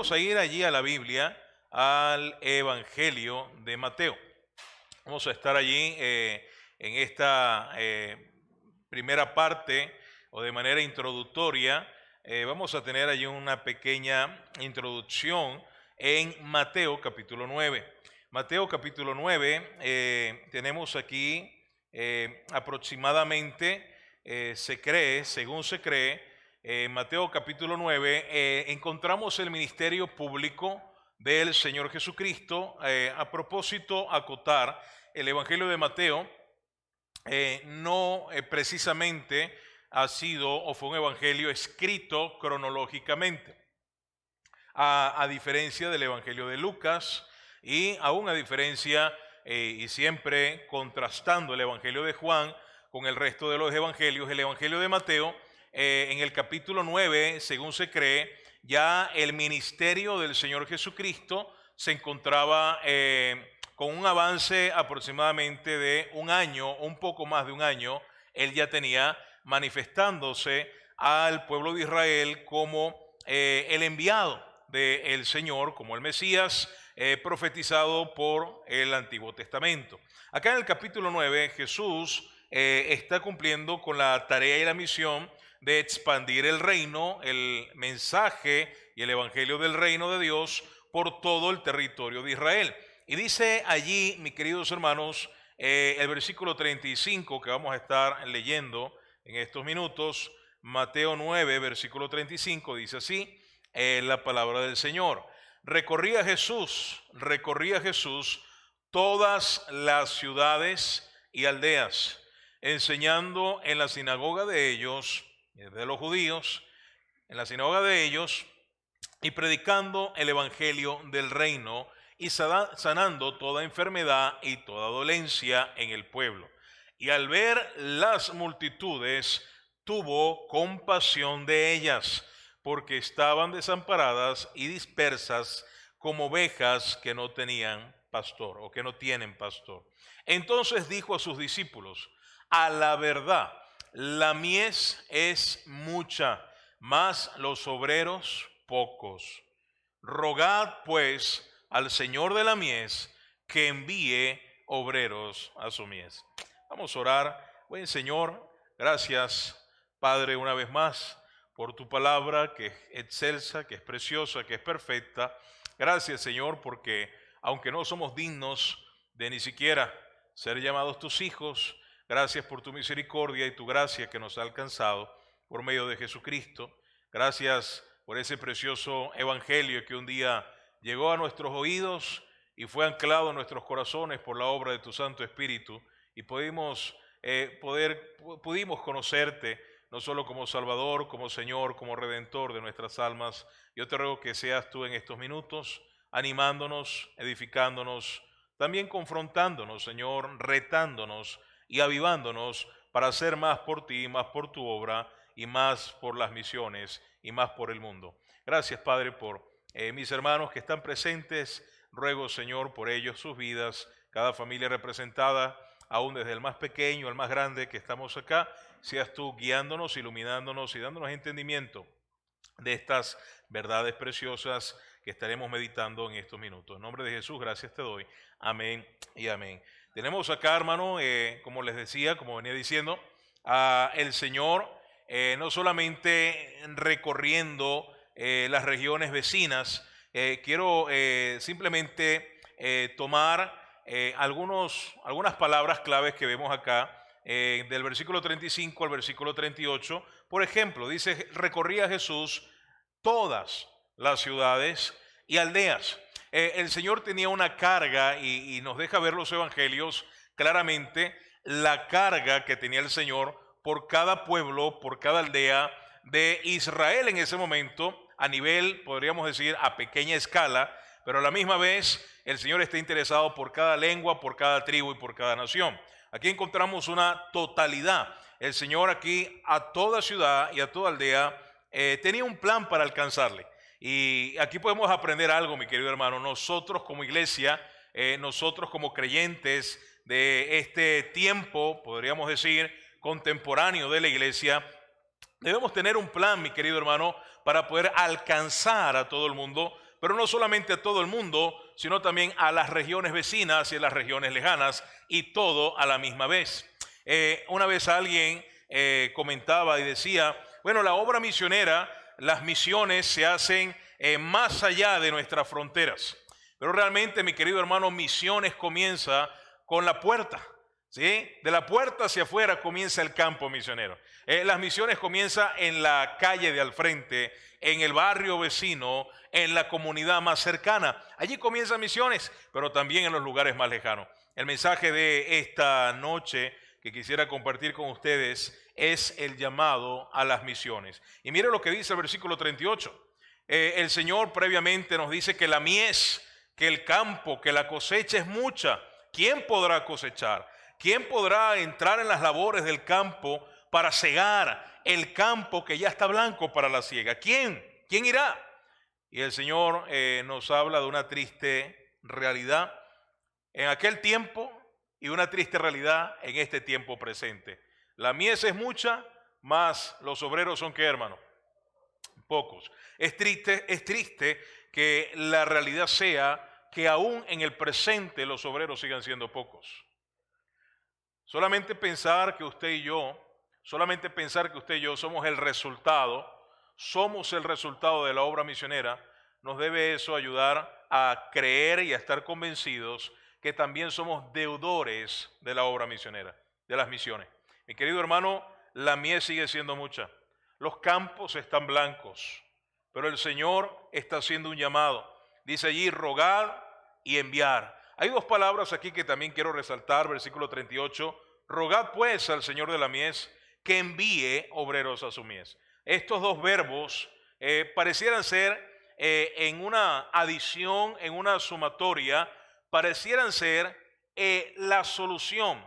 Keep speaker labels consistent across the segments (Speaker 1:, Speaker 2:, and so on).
Speaker 1: vamos a ir allí a la Biblia, al Evangelio de Mateo. Vamos a estar allí en esta primera parte o de manera introductoria. Vamos a tener allí una pequeña introducción en Mateo capítulo 9. Mateo capítulo 9, tenemos aquí aproximadamente, según se cree, Mateo capítulo 9, encontramos el ministerio público del Señor Jesucristo. A propósito, acotar, el Evangelio de Mateo no precisamente ha sido o fue un evangelio escrito cronológicamente, a diferencia del Evangelio de Lucas y aún a diferencia y siempre contrastando el Evangelio de Juan con el resto de los evangelios. El Evangelio de Mateo, en el capítulo 9, según se cree, ya el ministerio del Señor Jesucristo se encontraba con un avance aproximadamente de un año, un poco más de un año. Él ya tenía manifestándose al pueblo de Israel como el enviado del Señor, como el Mesías profetizado por el Antiguo Testamento. Acá en el capítulo 9, Jesús está cumpliendo con la tarea y la misión de expandir el reino, el mensaje y el evangelio del reino de Dios por todo el territorio de Israel. Y dice allí, mis queridos hermanos, el versículo 35 que vamos a estar leyendo en estos minutos, Mateo 9, versículo 35, dice así la palabra del Señor. Recorría Jesús todas las ciudades y aldeas, enseñando en la sinagoga de ellos, de los judíos, en la sinagoga de ellos, y predicando el evangelio del reino y sanando toda enfermedad y toda dolencia en el pueblo. Y al ver las multitudes, tuvo compasión de ellas, porque estaban desamparadas y dispersas como ovejas que no tenían pastor o que no tienen pastor. Entonces dijo a sus discípulos: a la verdad, la mies es mucha, mas los obreros pocos. Rogad pues al Señor de la mies que envíe obreros a su mies. Vamos a orar. Buen Señor, gracias, Padre, una vez más por tu palabra que es excelsa, que es preciosa, que es perfecta. Gracias, Señor, porque aunque no somos dignos de ni siquiera ser llamados tus hijos, gracias por tu misericordia y tu gracia que nos ha alcanzado por medio de Jesucristo. Gracias por ese precioso evangelio que un día llegó a nuestros oídos y fue anclado en nuestros corazones por la obra de tu Santo Espíritu, y pudimos conocerte no solo como Salvador, como Señor, como Redentor de nuestras almas. Yo te ruego que seas tú en estos minutos animándonos, edificándonos, también confrontándonos, Señor, retándonos y avivándonos para hacer más por ti, más por tu obra y más por las misiones y más por el mundo. Gracias, Padre, por mis hermanos que están presentes. Ruego, Señor, por ellos, sus vidas, cada familia representada, aún desde el más pequeño al más grande que estamos acá. Seas tú guiándonos, iluminándonos y dándonos entendimiento de estas verdades preciosas que estaremos meditando en estos minutos. En nombre de Jesús, gracias te doy. Amén y amén. Tenemos acá, hermano, como les decía, como venía diciendo, el Señor no solamente recorriendo las regiones vecinas. Quiero simplemente tomar algunas palabras claves que vemos acá, del versículo 35 al versículo 38. Por ejemplo, dice: recorría Jesús todas las ciudades y aldeas. El Señor tenía una carga, y nos deja ver los evangelios claramente la carga que tenía el Señor por cada pueblo, por cada aldea de Israel en ese momento, a nivel, podríamos decir, a pequeña escala, pero a la misma vez el Señor está interesado por cada lengua, por cada tribu y por cada nación. Aquí encontramos una totalidad. El Señor aquí a toda ciudad y a toda aldea tenía un plan para alcanzarle. Y aquí podemos aprender algo, mi querido hermano. Nosotros como iglesia, nosotros como creyentes de este tiempo, podríamos decir, contemporáneo de la iglesia, debemos tener un plan, mi querido hermano, para poder alcanzar a todo el mundo, pero no solamente a todo el mundo, sino también a las regiones vecinas y a las regiones lejanas, y todo a la misma vez. Una vez alguien comentaba y decía, bueno, la obra misionera, las misiones se hacen más allá de nuestras fronteras. Pero realmente, mi querido hermano, misiones comienza con la puerta, ¿sí? De la puerta hacia afuera comienza el campo misionero. Las misiones comienzan en la calle de al frente, en el barrio vecino, en la comunidad más cercana. Allí comienzan misiones, pero también en los lugares más lejanos. El mensaje de esta noche que quisiera compartir con ustedes es el llamado a las misiones. Y mire lo que dice el versículo 38. El Señor previamente nos dice que la mies, que el campo, que la cosecha es mucha. ¿Quién podrá cosechar? ¿Quién podrá entrar en las labores del campo para cegar el campo que ya está blanco para la siega? ¿Quién? ¿Quién irá? Y el Señor nos habla de una triste realidad en aquel tiempo y una triste realidad en este tiempo presente. La mies es mucha, mas los obreros son, ¿qué, hermano? Pocos. Es triste que la realidad sea que aún en el presente los obreros sigan siendo pocos. Solamente pensar que usted y yo somos el resultado de la obra misionera, nos debe eso ayudar a creer y a estar convencidos que también somos deudores de la obra misionera, de las misiones. Mi querido hermano, la mies sigue siendo mucha, los campos están blancos, pero el Señor está haciendo un llamado. Dice allí, rogar y enviar. Hay dos palabras aquí que también quiero resaltar, versículo 38. Rogad pues al Señor de la mies que envíe obreros a su mies. Estos dos verbos parecieran ser en una adición, en una sumatoria, parecieran ser la solución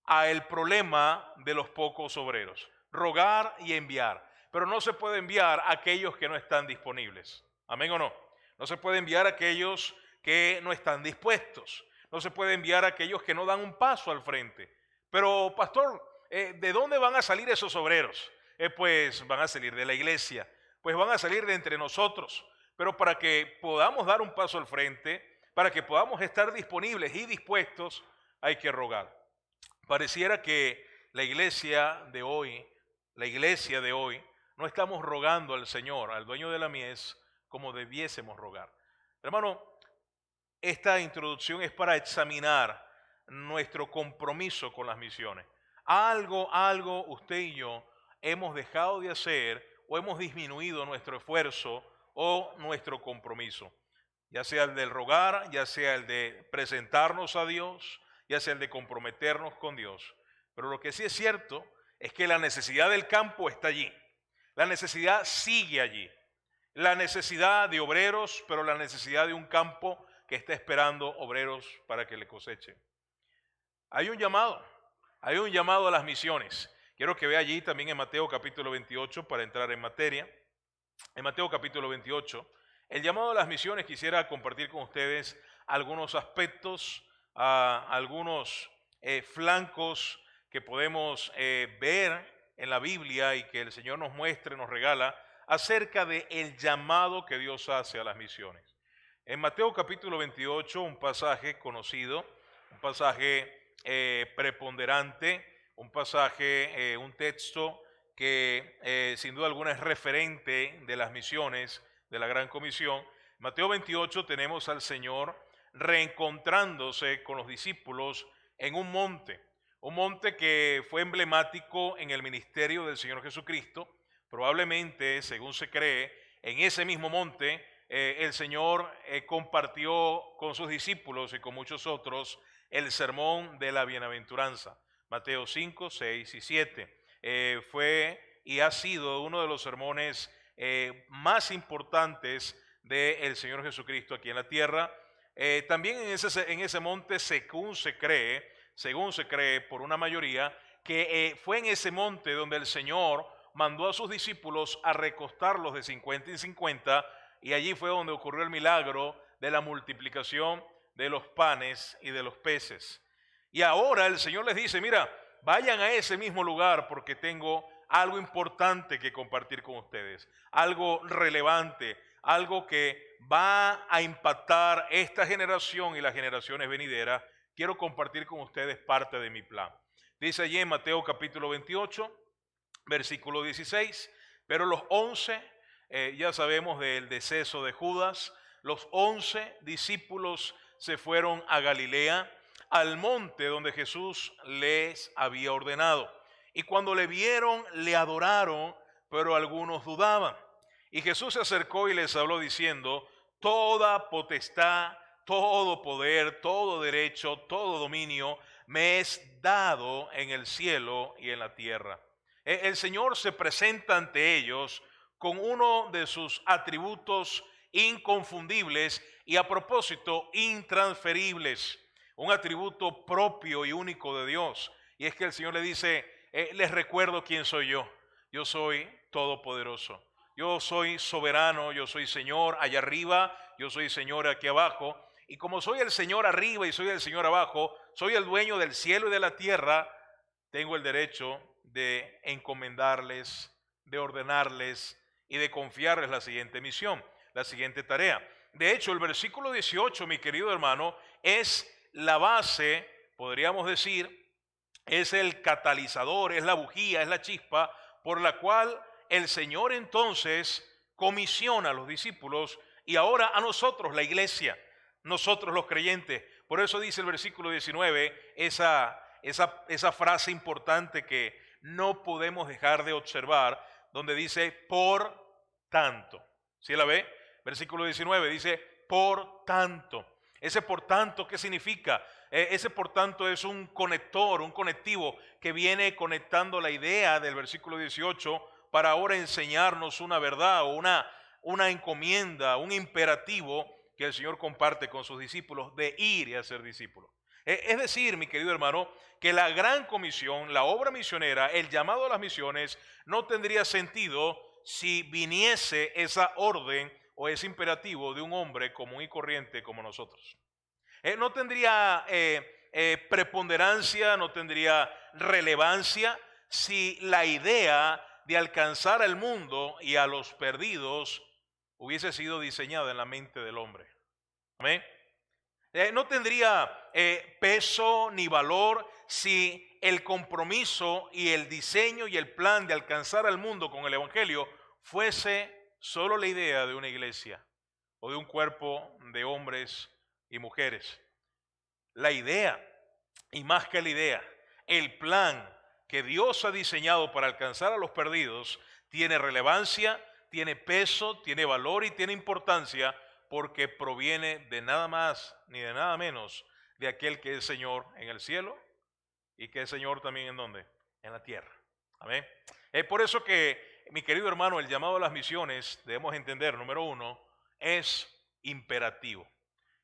Speaker 1: al problema de los pocos obreros. Rogar y enviar. Pero no se puede enviar a aquellos que no están disponibles. ¿Amén o no? No se puede enviar a aquellos que no están dispuestos. No se puede enviar a aquellos que no dan un paso al frente. Pero, pastor, ¿de dónde van a salir esos obreros? Pues van a salir de la iglesia, pues van a salir de entre nosotros. Pero para que podamos dar un paso al frente, para que podamos estar disponibles y dispuestos, hay que rogar. Pareciera que la iglesia de hoy, no estamos rogando al Señor, al dueño de la mies, como debiésemos rogar. Hermano, esta introducción es para examinar nuestro compromiso con las misiones. Algo usted y yo hemos dejado de hacer o hemos disminuido nuestro esfuerzo o nuestro compromiso. Ya sea el del rogar, ya sea el de presentarnos a Dios, ya sea el de comprometernos con Dios. Pero lo que sí es cierto es que la necesidad del campo está allí. La necesidad sigue allí. La necesidad de obreros, pero la necesidad de un campo que está esperando obreros para que le cosechen. Hay un llamado a las misiones. Quiero que vea allí también en Mateo capítulo 28 para entrar en materia. En Mateo capítulo 28, el llamado a las misiones, quisiera compartir con ustedes algunos aspectos, algunos flancos que podemos ver en la Biblia y que el Señor nos muestra y nos regala acerca del llamado que Dios hace a las misiones. En Mateo capítulo 28, un pasaje conocido, un pasaje preponderante, un pasaje, un texto que sin duda alguna es referente de las misiones de la Gran Comisión. Mateo 28 tenemos al Señor reencontrándose con los discípulos en un monte que fue emblemático en el ministerio del Señor Jesucristo. Probablemente, según se cree, en ese mismo monte el Señor compartió con sus discípulos y con muchos otros el sermón de la bienaventuranza. Mateo 5, 6 y 7. Fue y ha sido uno de los sermones más importantes del Señor Jesucristo aquí en la tierra. También en ese monte, según se cree por una mayoría, que fue en ese monte donde el Señor mandó a sus discípulos a recostarlos de 50 en 50, y allí fue donde ocurrió el milagro de la multiplicación de los panes y de los peces. Y ahora el Señor les dice, mira, vayan a ese mismo lugar porque tengo algo importante que compartir con ustedes, algo relevante, algo que va a impactar esta generación y las generaciones venideras, quiero compartir con ustedes parte de mi plan. Dice allí en Mateo capítulo 28, versículo 16, pero los 11, ya sabemos del deceso de Judas, los 11 discípulos se fueron a Galilea, al monte donde Jesús les había ordenado. Y cuando le vieron, le adoraron, pero algunos dudaban. Y Jesús se acercó y les habló diciendo: toda potestad, todo poder, todo derecho, todo dominio me es dado en el cielo y en la tierra. El Señor se presenta ante ellos con uno de sus atributos inconfundibles y, a propósito, intransferibles, un atributo propio y único de Dios. Y es que el Señor le dice: les recuerdo quién soy yo. Yo soy todopoderoso. Yo soy soberano, yo soy Señor allá arriba, yo soy Señor aquí abajo. Y como soy el Señor arriba y soy el Señor abajo, soy el dueño del cielo y de la tierra, tengo el derecho de encomendarles, de ordenarles y de confiarles la siguiente misión, la siguiente tarea. De hecho, el versículo 18, mi querido hermano, es la base, podríamos decir, es el catalizador, es la bujía, es la chispa por la cual el Señor entonces comisiona a los discípulos y ahora a nosotros, la iglesia, nosotros los creyentes. Por eso dice el versículo 19 esa frase importante que no podemos dejar de observar, donde dice por tanto. ¿Sí la ve? Versículo 19 dice por tanto. Ese por tanto, ¿qué significa? Ese por tanto es un conector, un conectivo que viene conectando la idea del versículo 18 para ahora enseñarnos una verdad o una encomienda, un imperativo que el Señor comparte con sus discípulos de ir y hacer discípulos. Es decir, mi querido hermano, que la gran comisión, la obra misionera, el llamado a las misiones, no tendría sentido si viniese esa orden o ese imperativo de un hombre común y corriente como nosotros. No tendría preponderancia, no tendría relevancia si la idea de alcanzar al mundo y a los perdidos hubiese sido diseñada en la mente del hombre. Amén. No tendría peso ni valor si el compromiso y el diseño y el plan de alcanzar al mundo con el evangelio fuese solo la idea de una iglesia o de un cuerpo de hombres y mujeres. La idea, y más que la idea, el plan que Dios ha diseñado para alcanzar a los perdidos tiene relevancia, tiene peso, tiene valor y tiene importancia, porque proviene de nada más ni de nada menos de aquel que es Señor en el cielo y que es Señor también en ¿dónde? En la tierra. Amén. Es por eso que, mi querido hermano, el llamado a las misiones, debemos entender, número uno, es imperativo.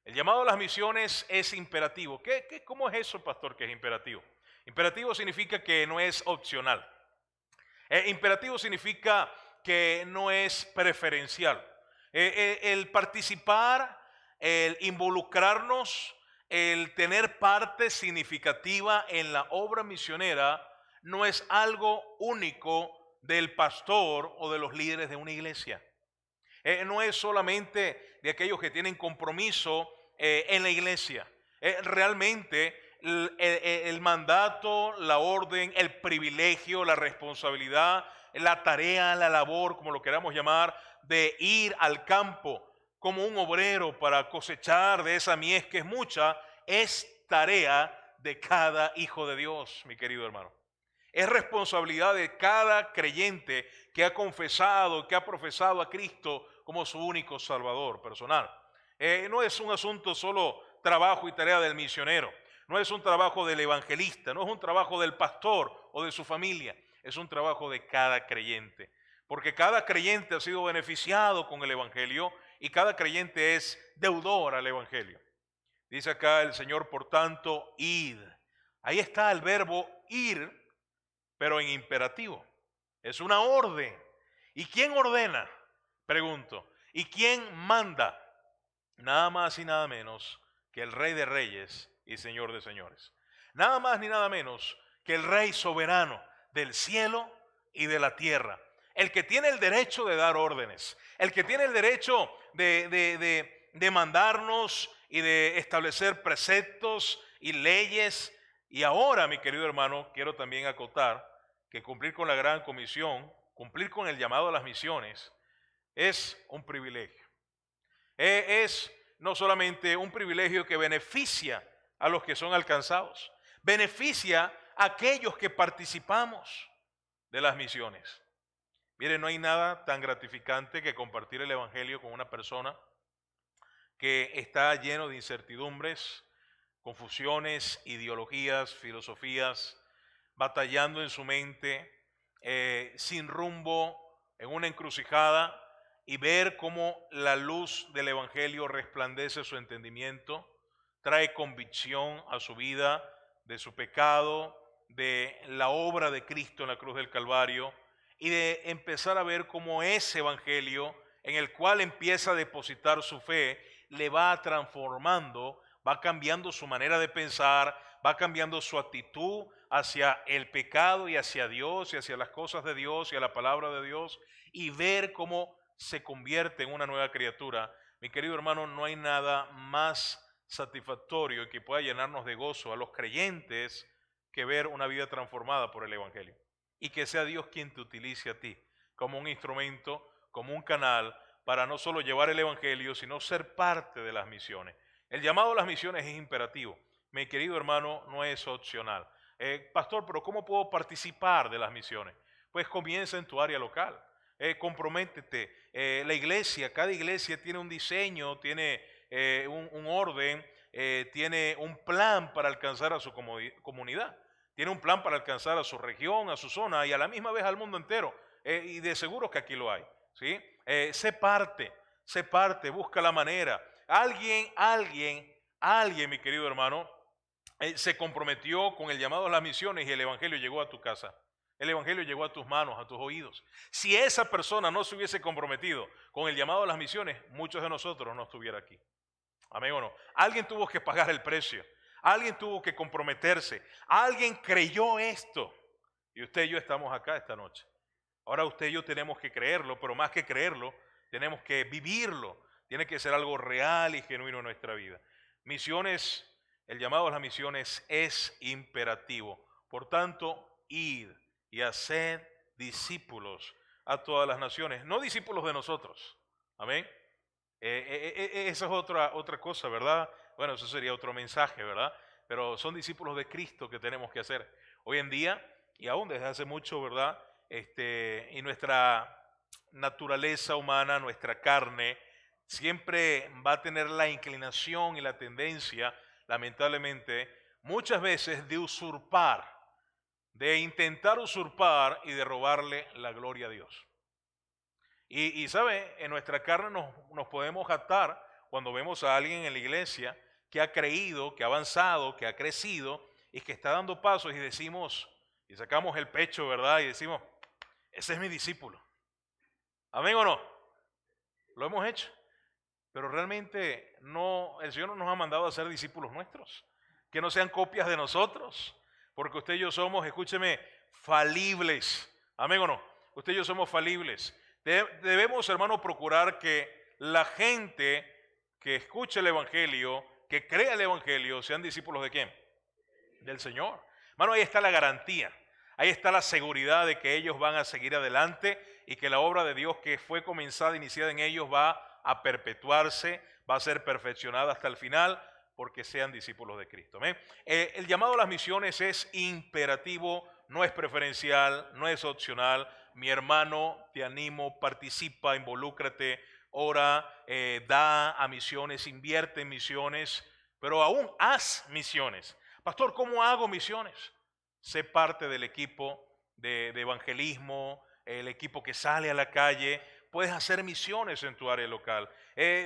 Speaker 1: El llamado a las misiones es imperativo. ¿Cómo es eso, pastor, que es imperativo? Imperativo significa que no es opcional. Imperativo significa que no es preferencial. El participar, el involucrarnos, el tener parte significativa en la obra misionera no es algo único del pastor o de los líderes de una iglesia. No es solamente de aquellos que tienen compromiso en la iglesia. Realmente el mandato, la orden, el privilegio, la responsabilidad, la tarea, la labor, como lo queramos llamar, de ir al campo como un obrero para cosechar de esa mies que es mucha, es tarea de cada hijo de Dios, mi querido hermano. Es responsabilidad de cada creyente que ha confesado, que ha profesado a Cristo como su único Salvador personal. No es un asunto solo trabajo y tarea del misionero, no es un trabajo del evangelista, no es un trabajo del pastor o de su familia, es un trabajo de cada creyente. Porque cada creyente ha sido beneficiado con el evangelio y cada creyente es deudor al evangelio. Dice acá el Señor, por tanto, id. Ahí está el verbo ir, pero en imperativo. Es una orden. ¿Y quién ordena? Pregunto. ¿Y quién manda? Nada más y nada menos que el Rey de Reyes y Señor de Señores. Nada más ni nada menos que el Rey soberano del cielo y de la tierra. el que tiene el derecho de dar órdenes, el que tiene el derecho de mandarnos y de establecer preceptos y leyes. Y ahora, mi querido hermano, quiero también acotar que cumplir con la gran comisión, cumplir con el llamado a las misiones, es un privilegio. Es no solamente un privilegio que beneficia a los que son alcanzados, beneficia a aquellos que participamos de las misiones. Mire, no hay nada tan gratificante que compartir el evangelio con una persona que está lleno de incertidumbres, confusiones, ideologías, filosofías, batallando en su mente, sin rumbo, en una encrucijada, y ver cómo la luz del evangelio resplandece su entendimiento, trae convicción a su vida de su pecado, de la obra de Cristo en la cruz del Calvario, y de empezar a ver cómo ese evangelio en el cual empieza a depositar su fe le va transformando, va cambiando su manera de pensar, va cambiando su actitud hacia el pecado y hacia Dios y hacia las cosas de Dios y a la palabra de Dios, y ver cómo se convierte en una nueva criatura. Mi querido hermano, no hay nada más satisfactorio y que pueda llenarnos de gozo a los creyentes que ver una vida transformada por el evangelio, y que sea Dios quien te utilice a ti como un instrumento, como un canal para no solo llevar el evangelio, sino ser parte de las misiones. El llamado a las misiones es imperativo, mi querido hermano, no es opcional. Pastor, pero ¿cómo puedo participar de las misiones? Pues comienza en tu área local. Comprométete. La iglesia, cada iglesia tiene un diseño, tiene un orden, tiene un plan para alcanzar a su comunidad, tiene un plan para alcanzar a su región, a su zona y a la misma vez al mundo entero. Y de seguro que aquí lo hay, ¿sí? Sé parte, busca la manera. Alguien, mi querido hermano, se comprometió con el llamado a las misiones y el evangelio llegó a tu casa. El evangelio llegó a tus manos, a tus oídos. Si esa persona no se hubiese comprometido con el llamado a las misiones, muchos de nosotros no estuviera aquí. Amén o no. Alguien tuvo que pagar el precio. Alguien tuvo que comprometerse. Alguien creyó esto. Y usted y yo estamos acá esta noche. Ahora usted y yo tenemos que creerlo, pero más que creerlo, tenemos que vivirlo. Tiene que ser algo real y genuino en nuestra vida. Misiones, el llamado a las misiones es imperativo. Por tanto, id y haced discípulos a todas las naciones, no discípulos de nosotros. Amén. Esa es otra cosa, ¿verdad? Bueno, eso sería otro mensaje, ¿verdad? Pero son discípulos de Cristo que tenemos que hacer. Hoy en día, y aún desde hace mucho, ¿verdad? Y nuestra naturaleza humana, nuestra carne, siempre va a tener la inclinación y la tendencia, lamentablemente, muchas veces de usurpar, de intentar usurpar y de robarle la gloria a Dios. Y sabe, en nuestra carne nos podemos jactar cuando vemos a alguien en la iglesia que ha creído, que ha avanzado, que ha crecido y que está dando pasos y decimos, y sacamos el pecho, ¿verdad? Y decimos, ese es mi discípulo. ¿Amén o no? Lo hemos hecho. Pero realmente no, el Señor no nos ha mandado a ser discípulos nuestros, que no sean copias de nosotros, porque usted y yo somos, escúcheme, falibles. ¿Amén o no? Usted y yo somos falibles. Debemos, hermano, procurar que la gente que escuche el Evangelio, que crea el Evangelio, sean discípulos de ¿quién? Del Señor. Hermano, ahí está la garantía, ahí está la seguridad de que ellos van a seguir adelante y que la obra de Dios que fue comenzada, iniciada en ellos, va a perpetuarse, va a ser perfeccionada hasta el final, porque sean discípulos de Cristo. ¿Amén? El llamado a las misiones es imperativo, no es preferencial, no es opcional. Mi hermano, te animo, participa, involúcrate, ora, da a misiones, invierte en misiones, pero aún haz misiones. Pastor, ¿cómo hago misiones? Sé parte del equipo de evangelismo, el equipo que sale a la calle. Puedes hacer misiones en tu área local.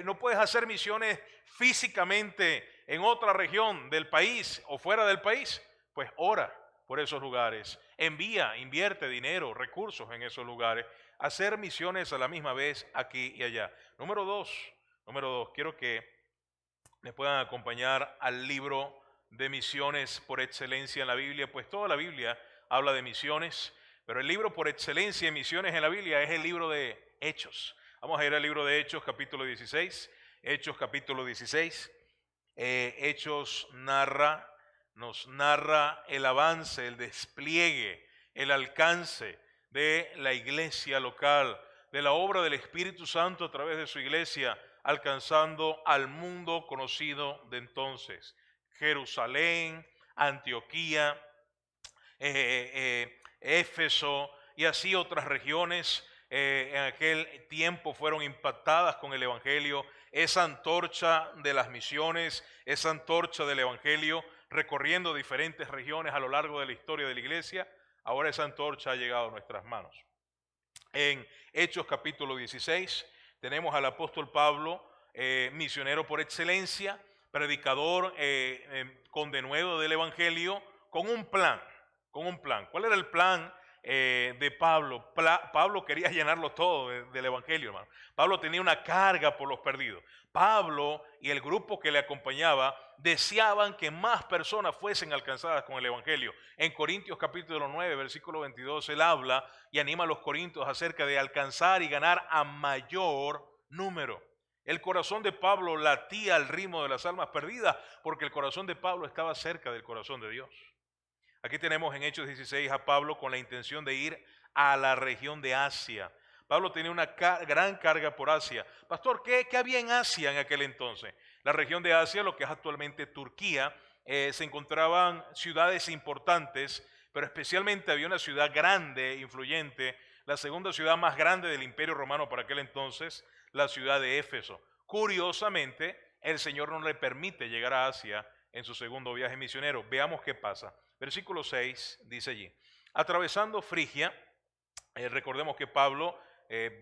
Speaker 1: No puedes hacer misiones físicamente en otra región del país o fuera del país. Pues ora por esos lugares. Envía, invierte dinero, recursos en esos lugares. Hacer misiones a la misma vez aquí y allá. Número dos, quiero que me puedan acompañar al libro de misiones por excelencia en la Biblia, pues toda la Biblia habla de misiones, Pero el libro por excelencia en misiones en la Biblia es el libro de Hechos. Vamos a ir al libro de Hechos, capítulo 16. Hechos, capítulo 16. Hechos nos narra el avance, el despliegue, el alcance de la iglesia local, de la obra del Espíritu Santo a través de su iglesia, alcanzando al mundo conocido de entonces. Jerusalén, Antioquía, Éfeso y así otras regiones en aquel tiempo fueron impactadas con el Evangelio. Esa antorcha de las misiones, esa antorcha del Evangelio recorriendo diferentes regiones a lo largo de la historia de la iglesia, ahora esa antorcha ha llegado a nuestras manos. En Hechos capítulo 16 tenemos al apóstol Pablo, misionero por excelencia, predicador con denuedo del Evangelio, con un plan. ¿Cuál era el plan de Pablo? Pablo quería llenarlo todo del Evangelio, hermano. Pablo tenía una carga por los perdidos. Pablo y el grupo que le acompañaba deseaban que más personas fuesen alcanzadas con el Evangelio. En Corintios capítulo 9, versículo 22, él habla y anima a los corintios acerca de alcanzar y ganar a mayor número. El corazón de Pablo latía al ritmo de las almas perdidas porque el corazón de Pablo estaba cerca del corazón de Dios. Aquí tenemos en Hechos 16 a Pablo con la intención de ir a la región de Asia. Pablo tenía una gran carga por Asia. Pastor, ¿qué había en Asia en aquel entonces? La región de Asia, lo que es actualmente Turquía, se encontraban ciudades importantes, pero especialmente había una ciudad grande, influyente, la segunda ciudad más grande del Imperio Romano para aquel entonces, la ciudad de Éfeso. Curiosamente, el Señor no le permite llegar a Asia en su segundo viaje misionero. Veamos qué pasa. Versículo 6 dice allí: atravesando Frigia, recordemos que Pablo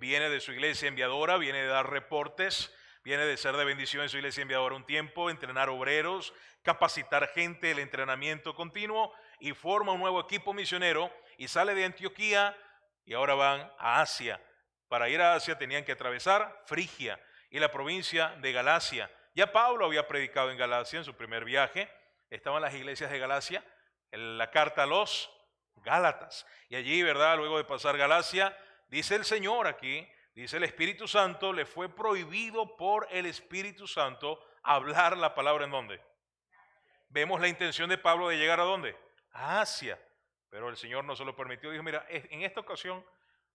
Speaker 1: viene de su iglesia enviadora, viene de dar reportes, viene de ser de bendición en su iglesia enviadora un tiempo, entrenar obreros, capacitar gente, el entrenamiento continuo, y forma un nuevo equipo misionero y sale de Antioquía y ahora van a Asia. Para ir a Asia tenían que atravesar Frigia y la provincia de Galacia. Ya Pablo había predicado en Galacia en su primer viaje, estaban las iglesias de Galacia, en la carta a los Gálatas. Y allí, ¿verdad? Luego de pasar Galacia, dice el Señor aquí, dice el Espíritu Santo, le fue prohibido por el Espíritu Santo hablar la palabra ¿en dónde? Vemos la intención de Pablo de llegar ¿a dónde? A Asia. Pero el Señor no se lo permitió. Dijo, mira, en esta ocasión,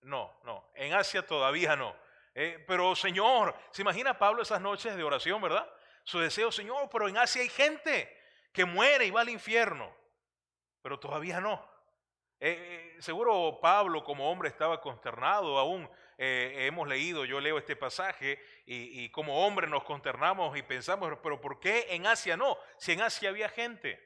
Speaker 1: no, en Asia todavía no. Pero Señor, ¿se imagina Pablo esas noches de oración, verdad? Su deseo, Señor, pero en Asia hay gente que muere y va al infierno. Pero todavía no. Seguro Pablo como hombre estaba consternado aún. Hemos leído, yo leo este pasaje y como hombre nos consternamos y pensamos, pero ¿por qué en Asia no? Si en Asia había gente.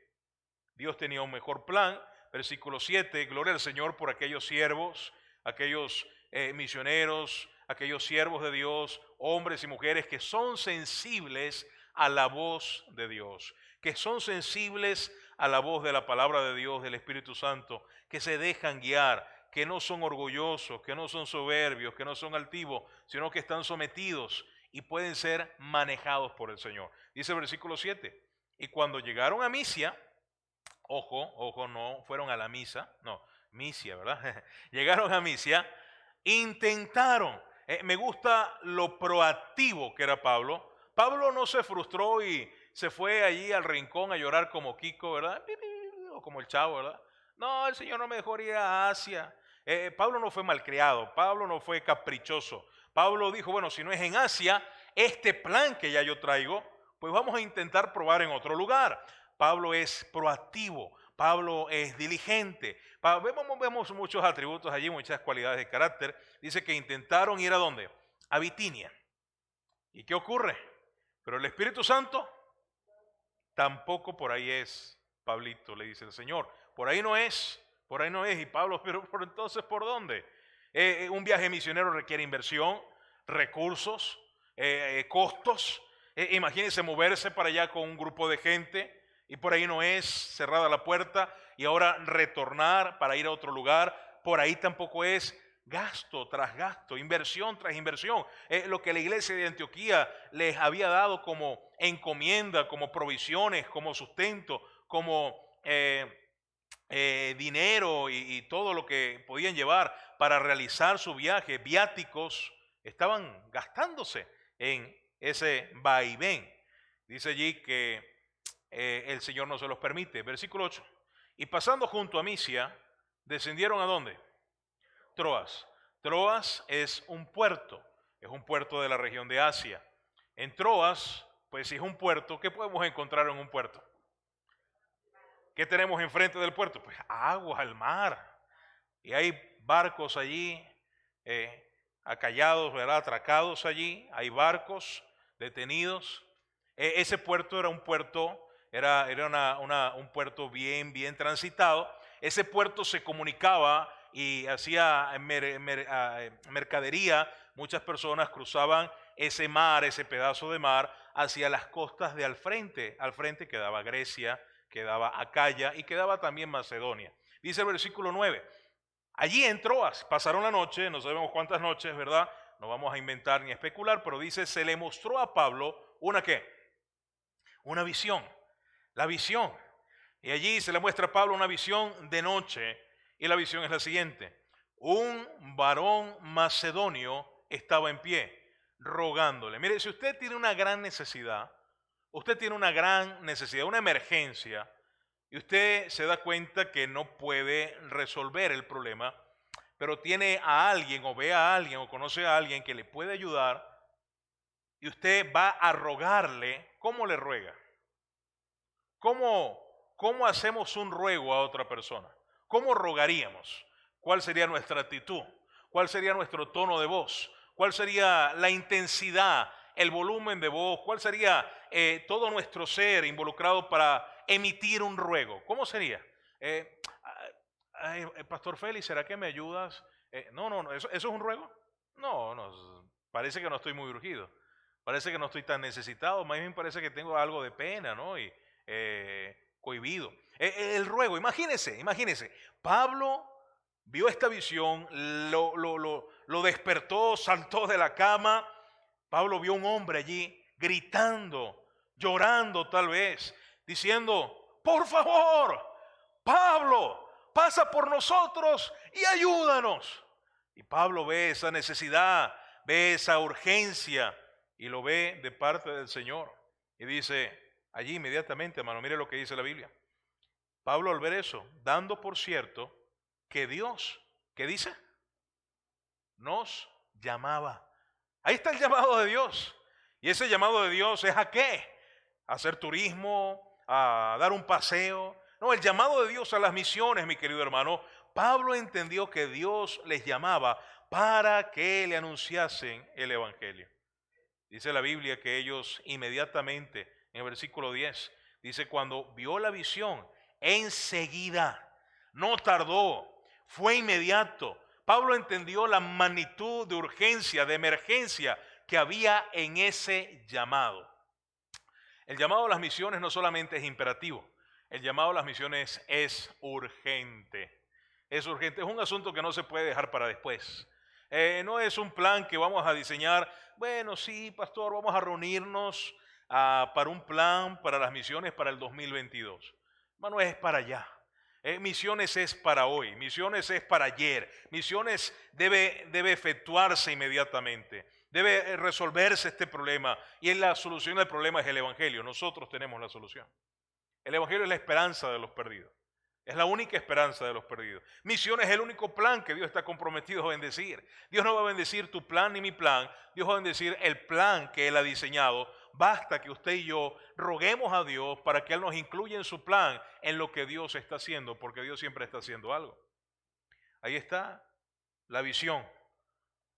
Speaker 1: Dios tenía un mejor plan. Versículo 7, gloria al Señor por aquellos siervos, aquellos misioneros, aquellos siervos de Dios, hombres y mujeres que son sensibles a la voz de Dios, que son sensibles a la voz de la palabra de Dios, del Espíritu Santo, que se dejan guiar, que no son orgullosos, que no son soberbios, que no son altivos, sino que están sometidos y pueden ser manejados por el Señor. Dice el versículo 7, y cuando llegaron a Misia, ojo, no fueron a la misa, no, Misia, ¿verdad? Llegaron a Misia, intentaron, me gusta lo proactivo que era Pablo. Pablo no se frustró y se fue allí al rincón a llorar como Kiko, ¿verdad? O como el Chavo, ¿verdad? No, el Señor no me dejó ir a Asia. Pablo no fue malcriado, Pablo no fue caprichoso. Pablo dijo, bueno, si no es en Asia, este plan que ya yo traigo, pues vamos a intentar probar en otro lugar. Pablo es proactivo, Pablo es diligente. Vemos muchos atributos allí, muchas cualidades de carácter. Dice que intentaron ir ¿a dónde? A Bitinia. ¿Y qué ocurre? Pero el Espíritu Santo tampoco por ahí es, Pablito, le dice el Señor. Por ahí no es. Y Pablo, pero entonces, ¿por dónde? Un viaje misionero requiere inversión, recursos, costos. Imagínense moverse para allá con un grupo de gente y por ahí no es, cerrada la puerta, y ahora retornar para ir a otro lugar, por ahí tampoco es. Gasto tras gasto, inversión tras inversión. Lo que la iglesia de Antioquía les había dado como encomienda, como provisiones, como sustento, como dinero y todo lo que podían llevar para realizar su viaje, viáticos, estaban gastándose en ese vaivén. Dice allí que el Señor no se los permite. Versículo 8. Y pasando junto a Misia, descendieron ¿a dónde? Troas. Troas es un puerto de la región de Asia. En Troas, pues si es un puerto, ¿qué podemos encontrar en un puerto? ¿Qué tenemos enfrente del puerto? Pues agua, el mar. Y hay barcos allí, acallados, ¿verdad? Atracados allí. Hay barcos detenidos. Ese puerto era un puerto, un puerto bien transitado. Ese puerto se comunicaba y hacía mercadería. Muchas personas cruzaban ese mar, ese pedazo de mar, hacia las costas de al frente. Al frente quedaba Grecia, quedaba Acaya y quedaba también Macedonia. Dice el versículo 9. Allí en Troas pasaron la noche, no sabemos cuántas noches, ¿verdad? No vamos a inventar ni especular, pero dice, se le mostró a Pablo una ¿qué? Una visión, la visión. Y allí se le muestra a Pablo una visión de noche, y la visión es la siguiente. Un varón macedonio estaba en pie, rogándole. Mire, si usted tiene una gran necesidad, una emergencia, y usted se da cuenta que no puede resolver el problema, pero tiene a alguien o ve a alguien o conoce a alguien que le puede ayudar, y usted va a rogarle, ¿cómo le ruega? ¿Cómo hacemos un ruego a otra persona? ¿Cómo rogaríamos? ¿Cuál sería nuestra actitud? ¿Cuál sería nuestro tono de voz? ¿Cuál sería la intensidad, el volumen de voz? ¿Cuál sería todo nuestro ser involucrado para emitir un ruego? ¿Cómo sería? Pastor Félix, ¿será que me ayudas? No, ¿eso es un ruego? No, parece que no estoy muy urgido. Parece que no estoy tan necesitado, más bien parece que tengo algo de pena, ¿no? Y cohibido. El ruego, imagínese. Pablo vio esta visión, lo despertó, saltó de la cama. Pablo vio un hombre allí gritando, llorando tal vez, diciendo, por favor, Pablo, pasa por nosotros y ayúdanos. Y Pablo ve esa necesidad, ve esa urgencia y lo ve de parte del Señor. Y dice, allí inmediatamente, hermano, mire lo que dice la Biblia. Pablo al ver eso, dando por cierto que Dios, ¿qué dice? Nos llamaba. Ahí está el llamado de Dios. Y ese llamado de Dios es ¿a qué? A hacer turismo, a dar un paseo. No, el llamado de Dios a las misiones, mi querido hermano. Pablo entendió que Dios les llamaba para que le anunciasen el Evangelio. Dice la Biblia que ellos inmediatamente, en el versículo 10, dice, cuando vio la visión, enseguida, no tardó, fue inmediato. Pablo entendió la magnitud de urgencia, de emergencia que había en ese llamado. El llamado a las misiones no solamente es imperativo, el llamado a las misiones es urgente. Es urgente, es un asunto que no se puede dejar para después. No es un plan que vamos a diseñar, bueno, sí, pastor, vamos a reunirnos para un plan para las misiones para el 2022. Hermano, es para allá. Misiones es para hoy, misiones es para ayer, misiones debe efectuarse inmediatamente, debe resolverse este problema y la solución del problema es el Evangelio. Nosotros tenemos la solución. El Evangelio es la esperanza de los perdidos. Es la única esperanza de los perdidos. Misión es el único plan que Dios está comprometido a bendecir. Dios no va a bendecir tu plan ni mi plan. Dios va a bendecir el plan que Él ha diseñado. Basta que usted y yo roguemos a Dios para que Él nos incluya en su plan, en lo que Dios está haciendo, porque Dios siempre está haciendo algo. Ahí está la visión.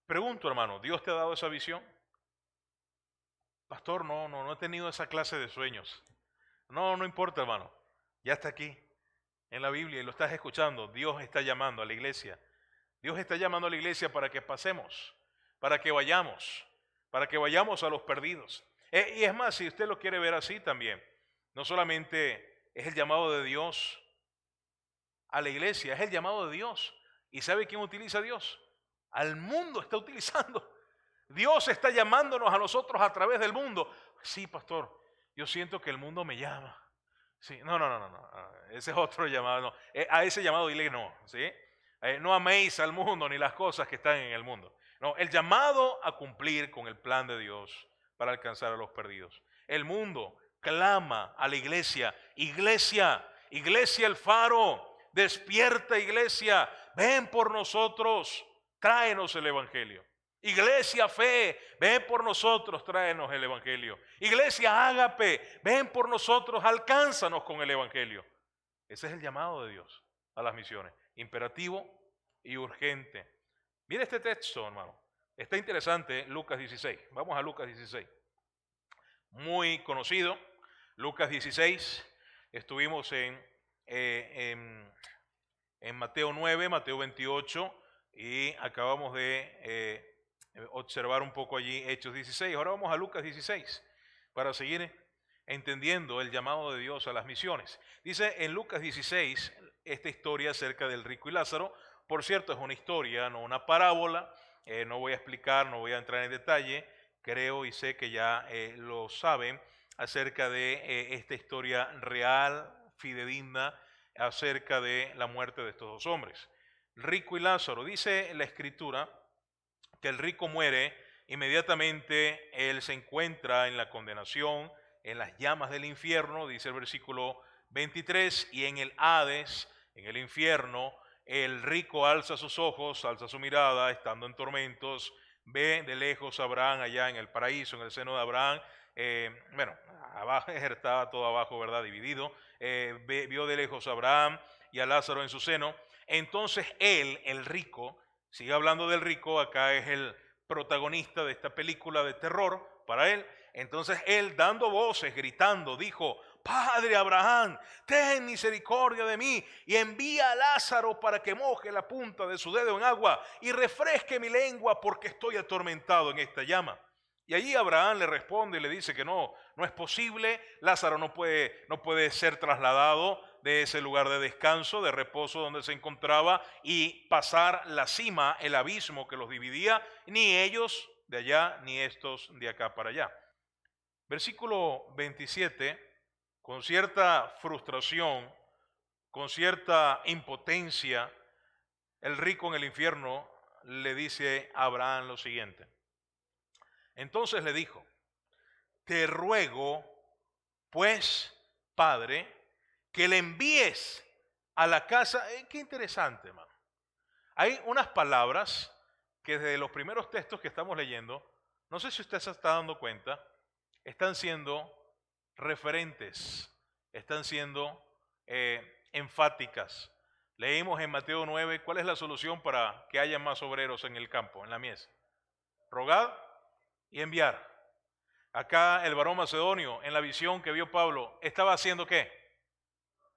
Speaker 1: Pregunto, hermano, ¿Dios te ha dado esa visión? Pastor, no he tenido esa clase de sueños. No importa, hermano. Ya está aquí. En la Biblia y lo estás escuchando, Dios está llamando a la iglesia. Dios está llamando a la iglesia para que pasemos, para que vayamos a los perdidos. Y es más, si usted lo quiere ver así también, no solamente es el llamado de Dios a la iglesia, es el llamado de Dios. ¿Y sabe quién utiliza a Dios? Al mundo está utilizando. Dios está llamándonos a nosotros a través del mundo. Sí, pastor, yo siento que el mundo me llama. Sí, no. Ese es otro llamado. No. A ese llamado dile no, ¿sí? No améis al mundo ni las cosas que están en el mundo. No, el llamado a cumplir con el plan de Dios para alcanzar a los perdidos. El mundo clama a la iglesia, iglesia, iglesia el faro, despierta iglesia, ven por nosotros, tráenos el evangelio. Iglesia Fe, ven por nosotros, tráenos el evangelio. Iglesia Ágape, ven por nosotros, alcánzanos con el evangelio. Ese es el llamado de Dios a las misiones, imperativo y urgente. Mire este texto, hermano. Está interesante, Lucas 16. Vamos a Lucas 16. Muy conocido, Lucas 16. Estuvimos en Mateo 9, Mateo 28 y acabamos de observar un poco allí Hechos 16. Ahora vamos a Lucas 16 para seguir entendiendo el llamado de Dios a las misiones. Dice en Lucas 16 esta historia acerca del rico y Lázaro. Por cierto, es una historia, no una parábola. No voy a explicar, no voy a entrar en detalle. Creo y sé que ya lo saben acerca de esta historia real, fidedigna, acerca de la muerte de estos dos hombres. Rico y Lázaro. Dice la Escritura que el rico muere, inmediatamente él se encuentra en la condenación, en las llamas del infierno, dice el versículo 23, y en el Hades, en el infierno, el rico alza sus ojos, alza su mirada, estando en tormentos, ve de lejos a Abraham allá en el paraíso, en el seno de Abraham, abajo estaba todo abajo, ¿verdad? Dividido, vio de lejos a Abraham y a Lázaro en su seno. Entonces él, el rico, sigue hablando del rico, acá es el protagonista de esta película de terror para él. Entonces él, dando voces, gritando, dijo: Padre Abraham, ten misericordia de mí y envía a Lázaro para que moje la punta de su dedo en agua y refresque mi lengua porque estoy atormentado en esta llama. Y allí Abraham le responde y le dice que no es posible. Lázaro no puede ser trasladado de ese lugar de descanso, de reposo donde se encontraba y pasar la cima, el abismo que los dividía, ni ellos de allá ni estos de acá para allá. Versículo 27, con cierta frustración, con cierta impotencia, el rico en el infierno le dice a Abraham lo siguiente. Entonces le dijo: te ruego, pues, Padre, que le envíes a la casa. Qué interesante, hermano. Hay unas palabras que desde los primeros textos que estamos leyendo, no sé si usted se está dando cuenta, están siendo referentes, están siendo enfáticas. Leímos en Mateo 9, ¿cuál es la solución para que haya más obreros en el campo, en la mies? Rogad y enviar. Acá el varón macedonio, en la visión que vio Pablo, estaba haciendo ¿qué?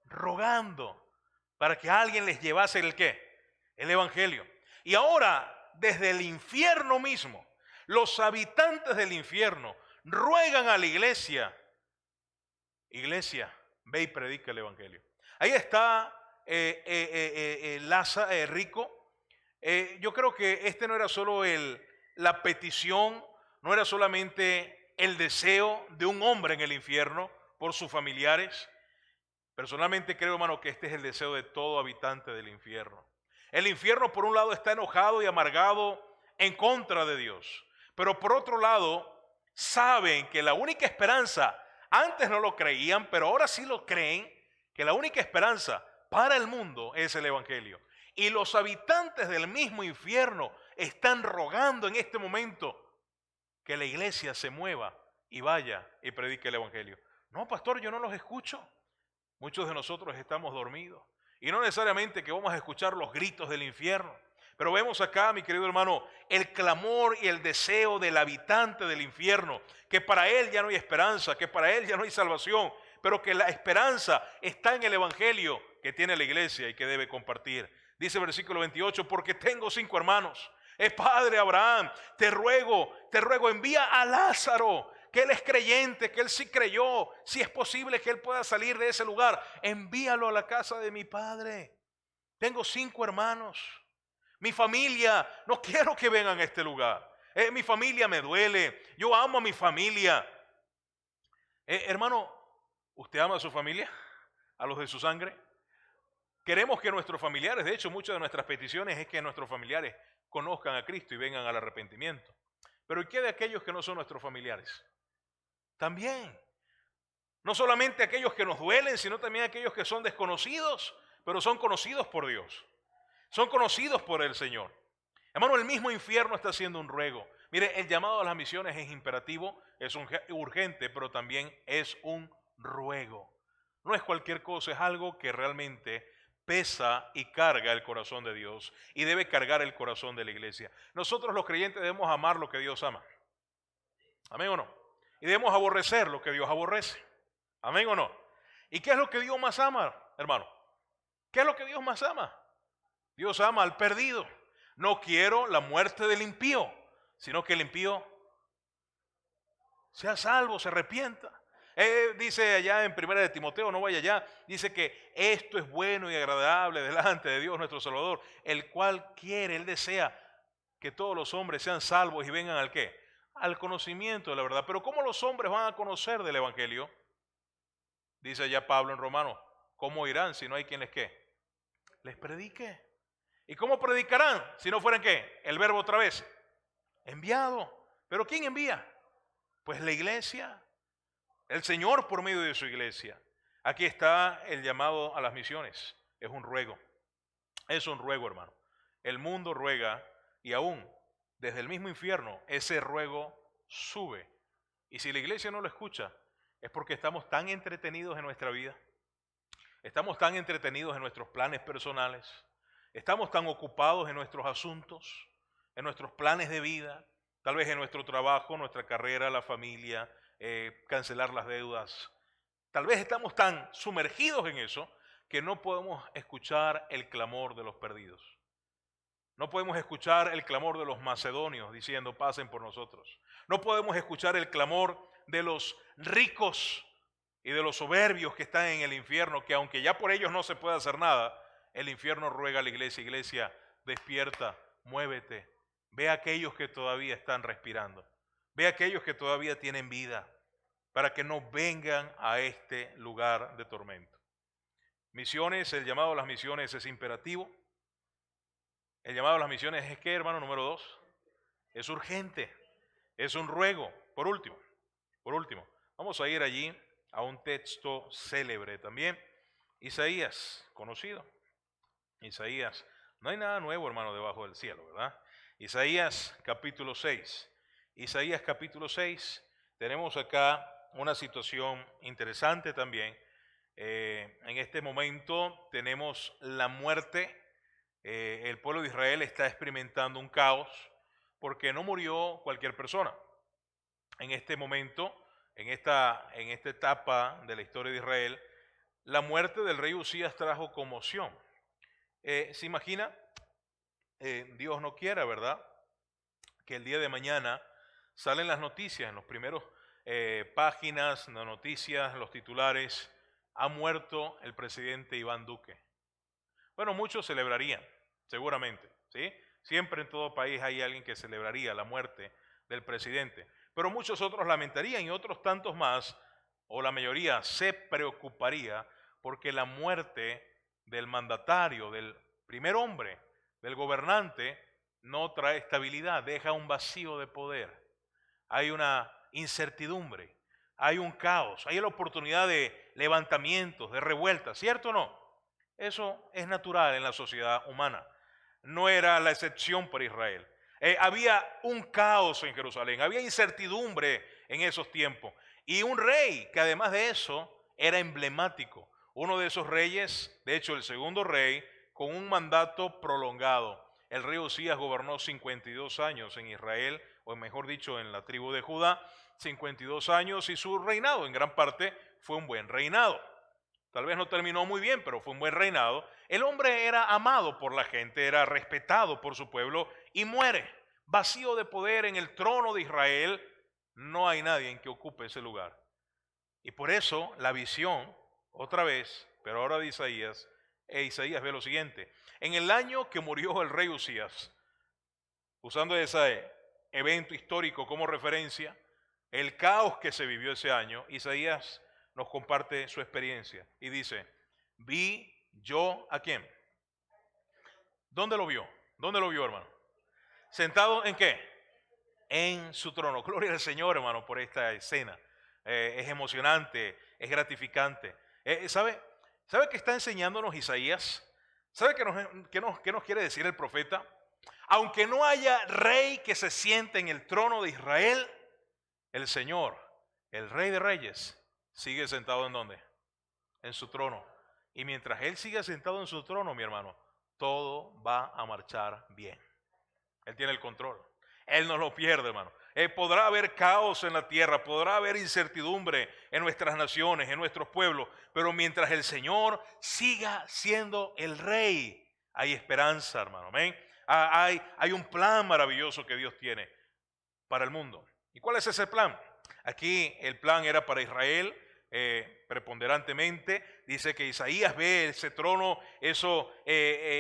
Speaker 1: Rogando para que alguien les llevase el ¿qué? El evangelio. Y ahora, desde el infierno mismo, los habitantes del infierno ruegan a la iglesia: iglesia, ve y predica el evangelio. Ahí está Lázaro, rico. Yo creo que este no era solo la petición, no era solamente el deseo de un hombre en el infierno por sus familiares. Personalmente creo, hermano, que este es el deseo de todo habitante del infierno. El infierno, por un lado, está enojado y amargado en contra de Dios, pero por otro lado, saben que la única esperanza, antes no lo creían, pero ahora sí lo creen, que la única esperanza para el mundo es el evangelio. Y los habitantes del mismo infierno están rogando en este momento que la iglesia se mueva y vaya y predique el evangelio. No, pastor, yo no los escucho. Muchos de nosotros estamos dormidos y no necesariamente que vamos a escuchar los gritos del infierno, pero vemos acá, mi querido hermano, el clamor y el deseo del habitante del infierno, que para él ya no hay esperanza, que para él ya no hay salvación, pero que la esperanza está en el evangelio que tiene la iglesia y que debe compartir. Dice el versículo 28, porque tengo 5 hermanos. Padre Abraham, te ruego, envía a Lázaro, que él es creyente, que él sí creyó, si es posible que él pueda salir de ese lugar, envíalo a la casa de mi padre. Tengo 5 hermanos. Mi familia, no quiero que vengan a este lugar. Mi familia me duele, yo amo a mi familia. Hermano, ¿usted ama a su familia? a los de su sangre. Queremos que nuestros familiares, de hecho muchas de nuestras peticiones es que nuestros familiares conozcan a Cristo y vengan al arrepentimiento. Pero ¿y qué de aquellos que no son nuestros familiares? También. No solamente aquellos que nos duelen, sino también aquellos que son desconocidos, pero son conocidos por Dios. Son conocidos por el Señor. Hermano, el mismo infierno está haciendo un ruego. Mire, el llamado a las misiones es imperativo, es urgente, pero también es un ruego. No es cualquier cosa, es algo que realmente pesa y carga el corazón de Dios y debe cargar el corazón de la iglesia. Nosotros los creyentes debemos amar lo que Dios ama. ¿Amén o no? Y debemos aborrecer lo que Dios aborrece. ¿Amén o no? ¿Y qué es lo que Dios más ama, hermano? ¿Qué es lo que Dios más ama? Dios ama al perdido. No quiero la muerte del impío, sino que el impío sea salvo, se arrepienta. Dice allá en 1 de Timoteo, no vaya allá, dice que esto es bueno y agradable delante de Dios nuestro Salvador, el cual quiere, Él desea que todos los hombres sean salvos y vengan al ¿qué? Al conocimiento de la verdad. Pero ¿cómo los hombres van a conocer del Evangelio? Dice allá Pablo en Romanos, ¿cómo irán si no hay quien les ¿qué? Les predique. ¿Y cómo predicarán si no fueran ¿qué? El verbo otra vez, enviado. ¿Pero quién envía? Pues la iglesia. El Señor por medio de su iglesia. Aquí está el llamado a las misiones. Es un ruego. Es un ruego, hermano. El mundo ruega y aún desde el mismo infierno ese ruego sube. Y si la iglesia no lo escucha, es porque estamos tan entretenidos en nuestra vida. Estamos tan entretenidos en nuestros planes personales. Estamos tan ocupados en nuestros asuntos, en nuestros planes de vida, tal vez en nuestro trabajo, nuestra carrera, la familia, cancelar las deudas. Tal vez estamos tan sumergidos en eso que no podemos escuchar el clamor de los perdidos. No podemos escuchar el clamor de los macedonios diciendo pasen por nosotros. No podemos escuchar el clamor de los ricos y de los soberbios que están en el infierno, que aunque ya por ellos no se puede hacer nada, el infierno ruega a la iglesia, iglesia, despierta, muévete, ve a aquellos que todavía están respirando, ve a aquellos que todavía tienen vida, para que no vengan a este lugar de tormento. Misiones, el llamado a las misiones es imperativo. El llamado a las misiones es ¿qué, hermano? Número 2, es urgente, es un ruego. Por último, vamos a ir allí a un texto célebre también, Isaías, conocido. Isaías, no hay nada nuevo, hermano, debajo del cielo, ¿verdad? Isaías capítulo 6. Isaías capítulo 6, tenemos acá una situación interesante también. En este momento tenemos la muerte. El pueblo de Israel está experimentando un caos porque no murió cualquier persona. En este momento, en esta etapa de la historia de Israel, la muerte del rey Usías trajo conmoción. ¿Se imagina? Dios no quiera, ¿verdad? Que el día de mañana salen las noticias, en los primeros páginas, las noticias, los titulares, ha muerto el presidente Iván Duque. Bueno, muchos celebrarían, seguramente, ¿sí? Siempre en todo país hay alguien que celebraría la muerte del presidente, pero muchos otros lamentarían y otros tantos más, o la mayoría, se preocuparía porque la muerte del mandatario, del primer hombre, del gobernante, no trae estabilidad, deja un vacío de poder. Hay una incertidumbre, hay un caos, hay la oportunidad de levantamientos, de revueltas, ¿cierto o no? Eso es natural en la sociedad humana. No era la excepción para Israel. Había un caos en Jerusalén, había incertidumbre en esos tiempos. Y un rey que además de eso era emblemático. Uno de esos reyes, de hecho el segundo rey, con un mandato prolongado. El rey Usías gobernó 52 años en Israel, o mejor dicho, en la tribu de Judá, 52 años, y su reinado en gran parte fue un buen reinado. Tal vez no terminó muy bien, pero fue un buen reinado. El hombre era amado por la gente, era respetado por su pueblo y muere. Vacío de poder en el trono de Israel, no hay nadie en que ocupe ese lugar. Y por eso la visión, otra vez, pero ahora de Isaías, Isaías ve lo siguiente. En el año que murió el rey Usías, usando ese evento histórico como referencia, el caos que se vivió ese año, Isaías nos comparte su experiencia y dice, Vi yo a quién. ¿Dónde lo vio? ¿Dónde lo vio, hermano? ¿Sentado en qué? En su trono. Gloria al Señor, hermano, por esta escena. Es emocionante, es gratificante. ¿Sabe? ¿Sabe qué está enseñándonos Isaías? ¿Sabe qué nos quiere decir el profeta? Aunque no haya rey que se siente en el trono de Israel, el Señor, el Rey de Reyes, sigue sentado ¿en dónde? En su trono. Y mientras Él siga sentado en su trono, mi hermano, todo va a marchar bien. Él tiene el control. Él no lo pierde, hermano. Podrá haber caos en la tierra, podrá haber incertidumbre en nuestras naciones, en nuestros pueblos, pero mientras el Señor siga siendo el Rey, hay esperanza, hermano. ¿Amén? Hay un plan maravilloso que Dios tiene para el mundo. ¿Y cuál es ese plan? Aquí el plan era para Israel, preponderantemente. Dice que Isaías ve ese trono, eso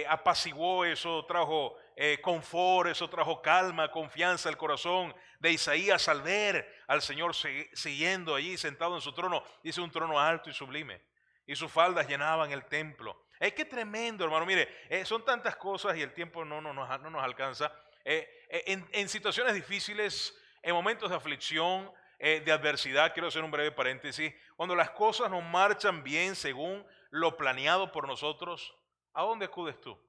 Speaker 1: apaciguó, eso trajo confort, eso trajo calma, confianza al corazón de Isaías al ver al Señor siguiendo allí sentado en su trono. Dice un trono alto y sublime, y sus faldas llenaban el templo. Qué tremendo, hermano. Mire, son tantas cosas y el tiempo no nos alcanza. En situaciones difíciles, en momentos de aflicción, de adversidad, quiero hacer un breve paréntesis, cuando las cosas no marchan bien según lo planeado por nosotros, ¿a dónde acudes tú?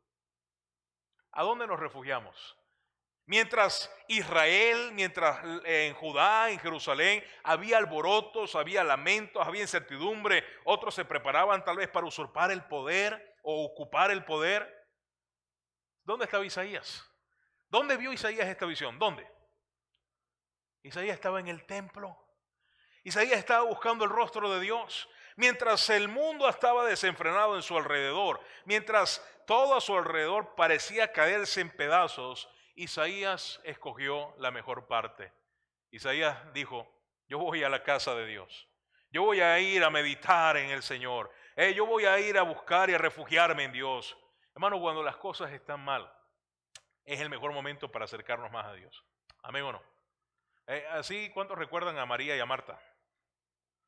Speaker 1: ¿A dónde nos refugiamos? Mientras Israel, mientras en Judá, en Jerusalén, había alborotos, había lamentos, había incertidumbre, otros se preparaban tal vez para usurpar el poder o ocupar el poder. ¿Dónde estaba Isaías? ¿Dónde vio Isaías esta visión? ¿Dónde? Isaías estaba en el templo. Isaías estaba buscando el rostro de Dios. Mientras el mundo estaba desenfrenado en su alrededor, mientras todo a su alrededor parecía caerse en pedazos, Isaías escogió la mejor parte. Isaías dijo, yo voy a la casa de Dios. Yo voy a ir a meditar en el Señor. Yo voy a ir a buscar y a refugiarme en Dios. Hermano, cuando las cosas están mal, es el mejor momento para acercarnos más a Dios. ¿Amén o no? Así, ¿cuántos recuerdan a María y a Marta?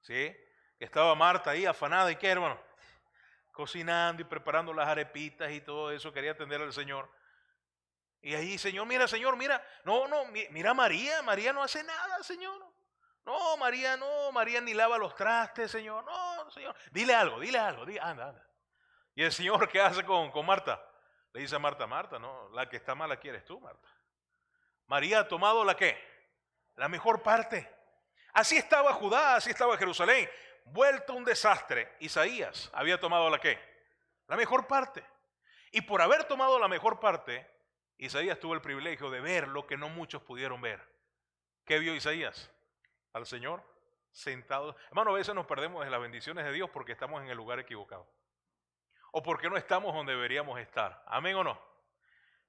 Speaker 1: ¿Sí? Estaba Marta ahí afanada, ¿y qué, hermano? Cocinando y preparando las arepitas y todo eso, quería atender al Señor. Y ahí, Señor, mira, mira María no hace nada, Señor. No, María ni lava los trastes, Señor. No, Señor, dile algo, anda. Y el Señor, ¿qué hace con Marta? Le dice a Marta, no, la que está mala quieres tú, Marta. María ha tomado ¿la qué? La mejor parte. Así estaba Judá, así estaba Jerusalén, vuelto un desastre. Isaías había tomado ¿la qué? La mejor parte. Y por haber tomado la mejor parte, Isaías tuvo el privilegio de ver lo que no muchos pudieron ver. ¿Qué vio Isaías? Al Señor sentado. Hermano, a veces nos perdemos de las bendiciones de Dios porque estamos en el lugar equivocado. O porque no estamos donde deberíamos estar. ¿Amén o no?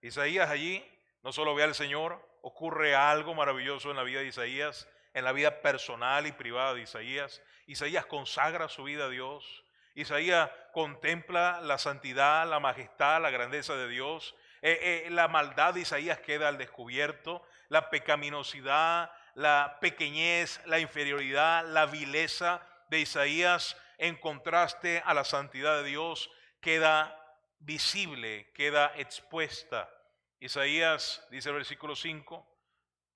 Speaker 1: Isaías allí no solo ve al Señor, ocurre algo maravilloso en la vida de Isaías, en la vida personal y privada de Isaías. Isaías consagra su vida a Dios. Isaías contempla la santidad, la majestad, la grandeza de Dios. La maldad de Isaías queda al descubierto, la pecaminosidad, la pequeñez, la inferioridad, la vileza de Isaías en contraste a la santidad de Dios queda visible, queda expuesta. Isaías, dice el versículo 5,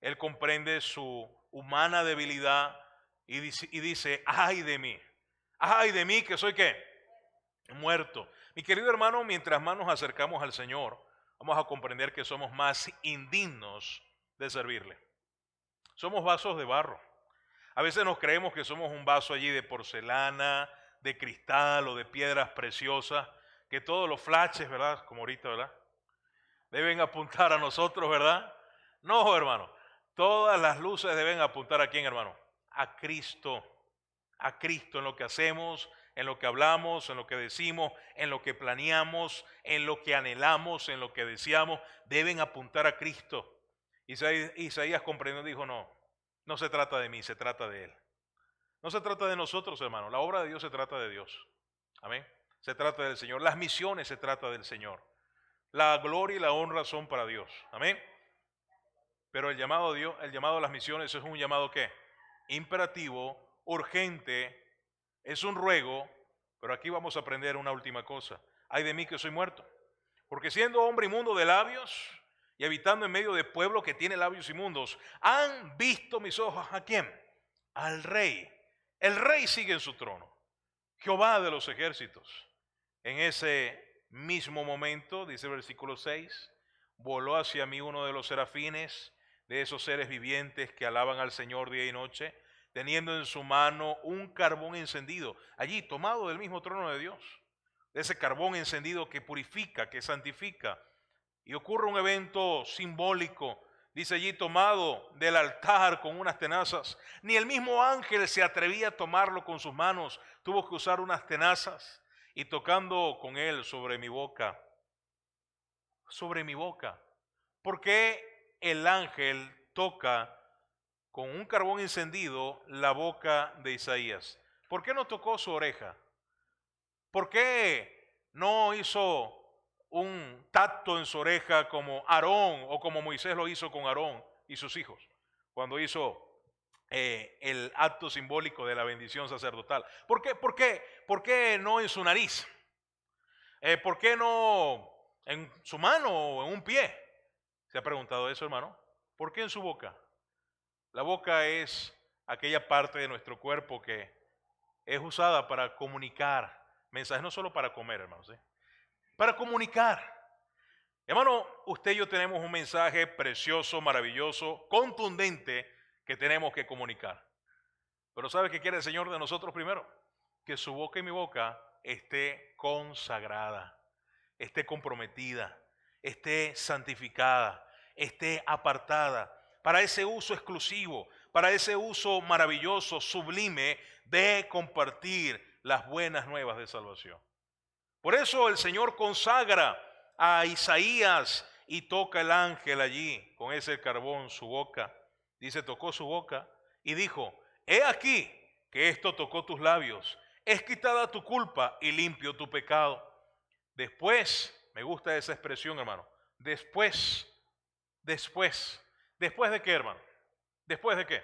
Speaker 1: él comprende su humana debilidad y dice, ay de mí que soy ¿qué? Muerto. Mi querido hermano, mientras más nos acercamos al Señor, vamos a comprender que somos más indignos de servirle. Somos vasos de barro. A veces nos creemos que somos un vaso allí de porcelana, de cristal o de piedras preciosas, que todos los flashes, ¿verdad? Como ahorita, ¿verdad? Deben apuntar a nosotros, ¿verdad? No, hermano. Todas las luces deben apuntar ¿a quién, hermano? A Cristo. A Cristo en lo que hacemos, en lo que hablamos, en lo que decimos, en lo que planeamos, en lo que anhelamos, en lo que deseamos. Deben apuntar a Cristo. Isaías comprendió y dijo, no se trata de mí, se trata de Él. No se trata de nosotros, hermano. La obra de Dios se trata de Dios. Amén. Se trata del Señor. Las misiones se trata del Señor. La gloria y la honra son para Dios. Amén. Pero el llamado a Dios, el llamado a las misiones es un llamado ¿qué? Imperativo, urgente, es un ruego, Pero aquí vamos a aprender una última cosa. Ay de mí que soy muerto. Porque siendo hombre inmundo de labios y habitando en medio de pueblo que tiene labios inmundos, han visto mis ojos ¿a quién? Al Rey. El Rey sigue en su trono. Jehová de los ejércitos. En ese mismo momento, dice el versículo 6, voló hacia mí uno de los serafines, de esos seres vivientes que alaban al Señor día y noche, teniendo en su mano un carbón encendido, allí tomado del mismo trono de Dios, de ese carbón encendido que purifica, que santifica. Y ocurre un evento simbólico, dice allí, tomado del altar con unas tenazas. Ni el mismo ángel se atrevía a tomarlo con sus manos, tuvo que usar unas tenazas y tocando con él sobre mi boca. Sobre mi boca. ¿Por qué el ángel toca con un carbón encendido la boca de Isaías? ¿Por qué no tocó su oreja? ¿Por qué no hizo un tacto en su oreja como Aarón o como Moisés lo hizo con Aarón y sus hijos cuando hizo el acto simbólico de la bendición sacerdotal? ¿Por qué no en su nariz? ¿Por qué no en su mano o en un pie? ¿Se ha preguntado eso, hermano? ¿Por qué en su boca? La boca es aquella parte de nuestro cuerpo que es usada para comunicar mensajes, no solo para comer, hermanos, ¿sí? Para comunicar. Hermano, usted y yo tenemos un mensaje precioso, maravilloso, contundente que tenemos que comunicar. Pero ¿sabe qué quiere el Señor de nosotros primero? Que su boca y mi boca esté consagrada, esté comprometida, esté santificada, esté apartada para ese uso exclusivo, para ese uso maravilloso, sublime de compartir las buenas nuevas de salvación. Por eso el Señor consagra a Isaías y toca el ángel allí con ese carbón su boca. Dice, tocó su boca y dijo, he aquí que esto tocó tus labios, es quitada tu culpa y limpio tu pecado. Después, me gusta esa expresión, hermano, después ¿de qué, hermano? ¿Después de qué?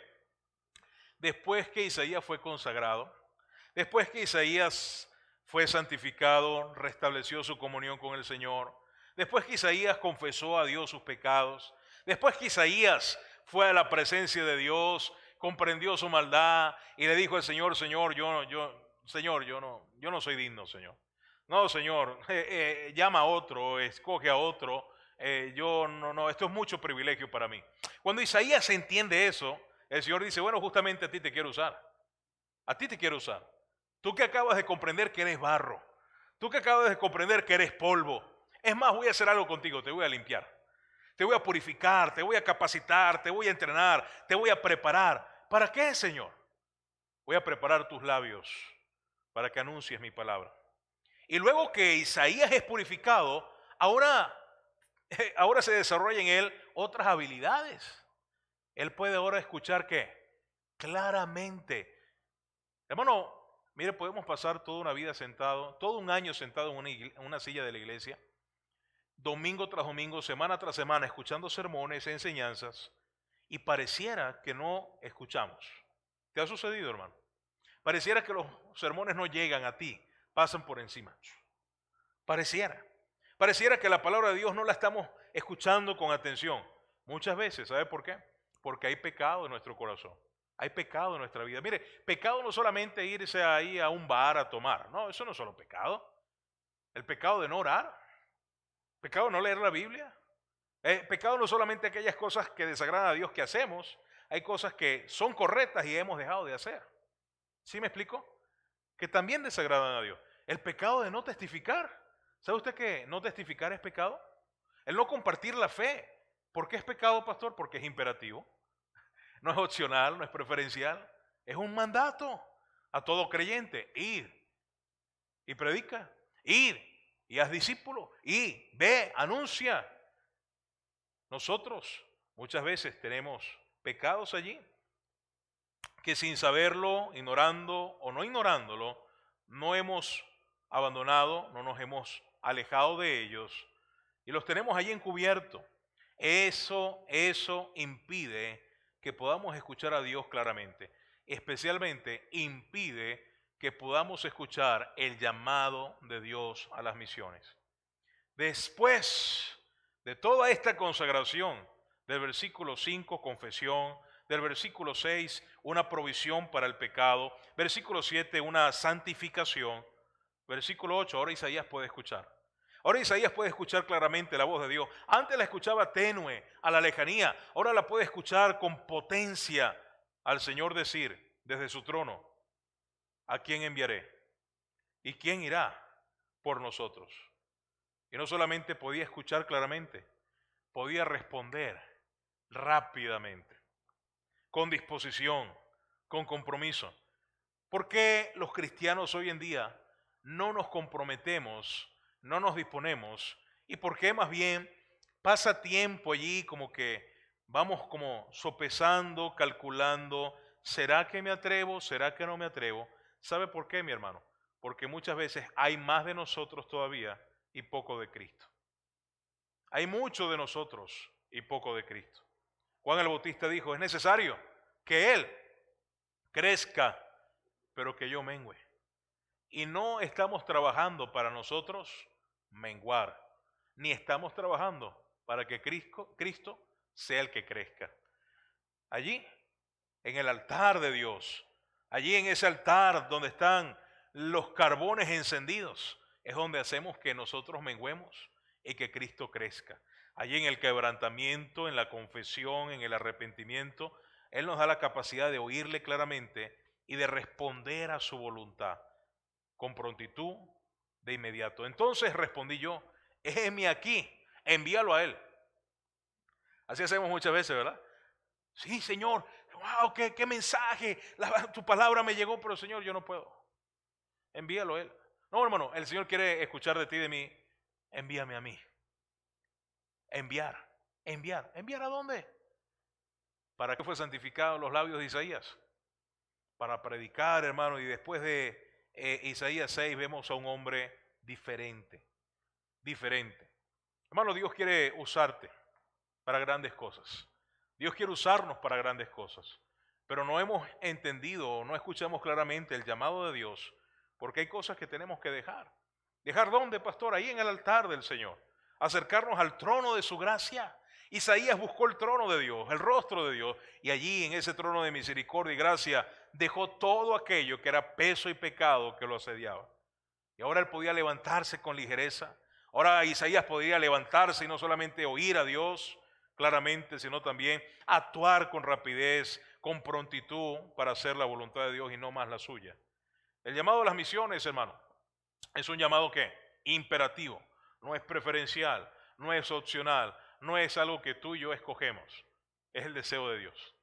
Speaker 1: Después que Isaías fue consagrado, después que Isaías fue santificado, restableció su comunión con el Señor, después que Isaías confesó a Dios sus pecados, después que Isaías fue a la presencia de Dios, comprendió su maldad y le dijo al Señor, Señor, yo no soy digno, Señor. No, Señor, llama a otro, escoge a otro. Esto es mucho privilegio para mí. Cuando Isaías entiende eso, el Señor dice, bueno, justamente a ti te quiero usar. A ti te quiero usar. Tú que acabas de comprender que eres barro. Tú que acabas de comprender que eres polvo. Es más, voy a hacer algo contigo, te voy a limpiar. Te voy a purificar, te voy a capacitar, te voy a entrenar, te voy a preparar. ¿Para qué, Señor? Voy a preparar tus labios para que anuncies mi palabra. Y luego que Isaías es purificado, ahora se desarrolla en él otras habilidades. Él puede ahora escuchar ¿qué? Claramente. Hermano, mire, podemos pasar toda una vida sentado, todo un año sentado en una silla de la iglesia, domingo tras domingo, semana tras semana, escuchando sermones, enseñanzas, y pareciera que no escuchamos. ¿Te ha sucedido, hermano? Pareciera que los sermones no llegan a ti, pasan por encima. Pareciera que la palabra de Dios no la estamos escuchando con atención. Muchas veces, ¿sabe por qué? Porque hay pecado en nuestro corazón. Hay pecado en nuestra vida. Mire, pecado no solamente irse ahí a un bar a tomar. No, eso no es solo pecado. El pecado de no orar. Pecado de no leer la Biblia. Pecado no solamente aquellas cosas que desagradan a Dios que hacemos. Hay cosas que son correctas y hemos dejado de hacer. ¿Sí me explico? Que también desagradan a Dios. El pecado de no testificar. ¿Sabe usted que no testificar es pecado? El no compartir la fe. ¿Por qué es pecado, pastor? Porque es imperativo. No es opcional, no es preferencial. Es un mandato a todo creyente. Ir y predica. Ir y haz discípulo. Y ve, anuncia. Nosotros muchas veces tenemos pecados allí que sin saberlo, ignorando o no ignorándolo, no hemos abandonado, no nos hemos alejado de ellos y los tenemos allí encubierto. Eso impide que podamos escuchar a Dios claramente. Especialmente impide que podamos escuchar el llamado de Dios a las misiones. Después de toda esta consagración, del versículo 5, confesión, del versículo 6, una provisión para el pecado, versículo 7, una santificación, versículo 8, ahora Isaías puede escuchar. Ahora Isaías puede escuchar claramente la voz de Dios. Antes la escuchaba tenue, a la lejanía. Ahora la puede escuchar con potencia al Señor decir desde su trono: ¿a quién enviaré? ¿Y quién irá por nosotros? Y no solamente podía escuchar claramente, podía responder rápidamente, con disposición, con compromiso. ¿Por qué los cristianos hoy en día no nos comprometemos, no nos disponemos? ¿Y por qué más bien pasa tiempo allí como que vamos como sopesando, calculando, ¿será que me atrevo? ¿Será que no me atrevo? ¿Sabe por qué, mi hermano? Porque muchas veces hay más de nosotros todavía y poco de Cristo. Hay mucho de nosotros y poco de Cristo. Juan el Bautista dijo: es necesario que Él crezca, pero que yo mengüe. Y no estamos trabajando para nosotros menguar, ni estamos trabajando para que Cristo sea el que crezca. Allí, en el altar de Dios, allí en ese altar donde están los carbones encendidos, es donde hacemos que nosotros menguemos y que Cristo crezca. Allí en el quebrantamiento, en la confesión, en el arrepentimiento, Él nos da la capacidad de oírle claramente y de responder a su voluntad con prontitud de inmediato. Entonces respondí yo: heme aquí, envíalo a Él. Así hacemos muchas veces, ¿verdad? Sí, Señor, wow, qué mensaje, tu palabra me llegó, pero Señor, yo no puedo. Envíalo a Él. No, hermano, el Señor quiere escuchar de ti, de mí: envíame a mí. Enviar. ¿Enviar a dónde? ¿Para qué fue santificado los labios de Isaías? Para predicar, hermano, y después de Isaías 6 vemos a un hombre diferente. Hermano, Dios quiere usarte para grandes cosas. Dios quiere usarnos para grandes cosas. Pero no hemos entendido o no escuchamos claramente el llamado de Dios, porque hay cosas que tenemos que dejar. ¿Dejar dónde, pastor? Ahí en el altar del Señor. Acercarnos al trono de su gracia. Isaías buscó el trono de Dios, el rostro de Dios, y allí en ese trono de misericordia y gracia dejó todo aquello que era peso y pecado que lo asediaba. Y ahora él podía levantarse con ligereza. Ahora Isaías podía levantarse y no solamente oír a Dios claramente, sino también actuar con rapidez, con prontitud para hacer la voluntad de Dios y no más la suya. El llamado a las misiones, hermano, es un llamado que imperativo, no es preferencial, no es opcional, no es algo que tú y yo escogemos, es el deseo de Dios.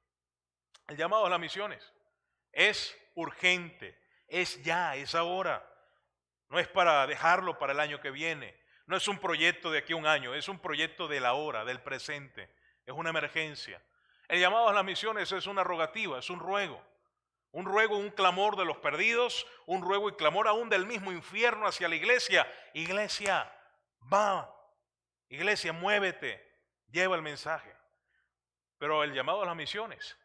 Speaker 1: El llamado a las misiones es urgente, es ya, es ahora. No es para dejarlo para el año que viene. No es un proyecto de aquí a un año, es un proyecto de la hora, del presente. Es una emergencia. El llamado a las misiones es una rogativa, es un ruego. Un ruego, un clamor de los perdidos, un ruego y clamor aún del mismo infierno hacia la iglesia. Iglesia, va. Iglesia, muévete, lleva el mensaje. Pero el llamado a las misiones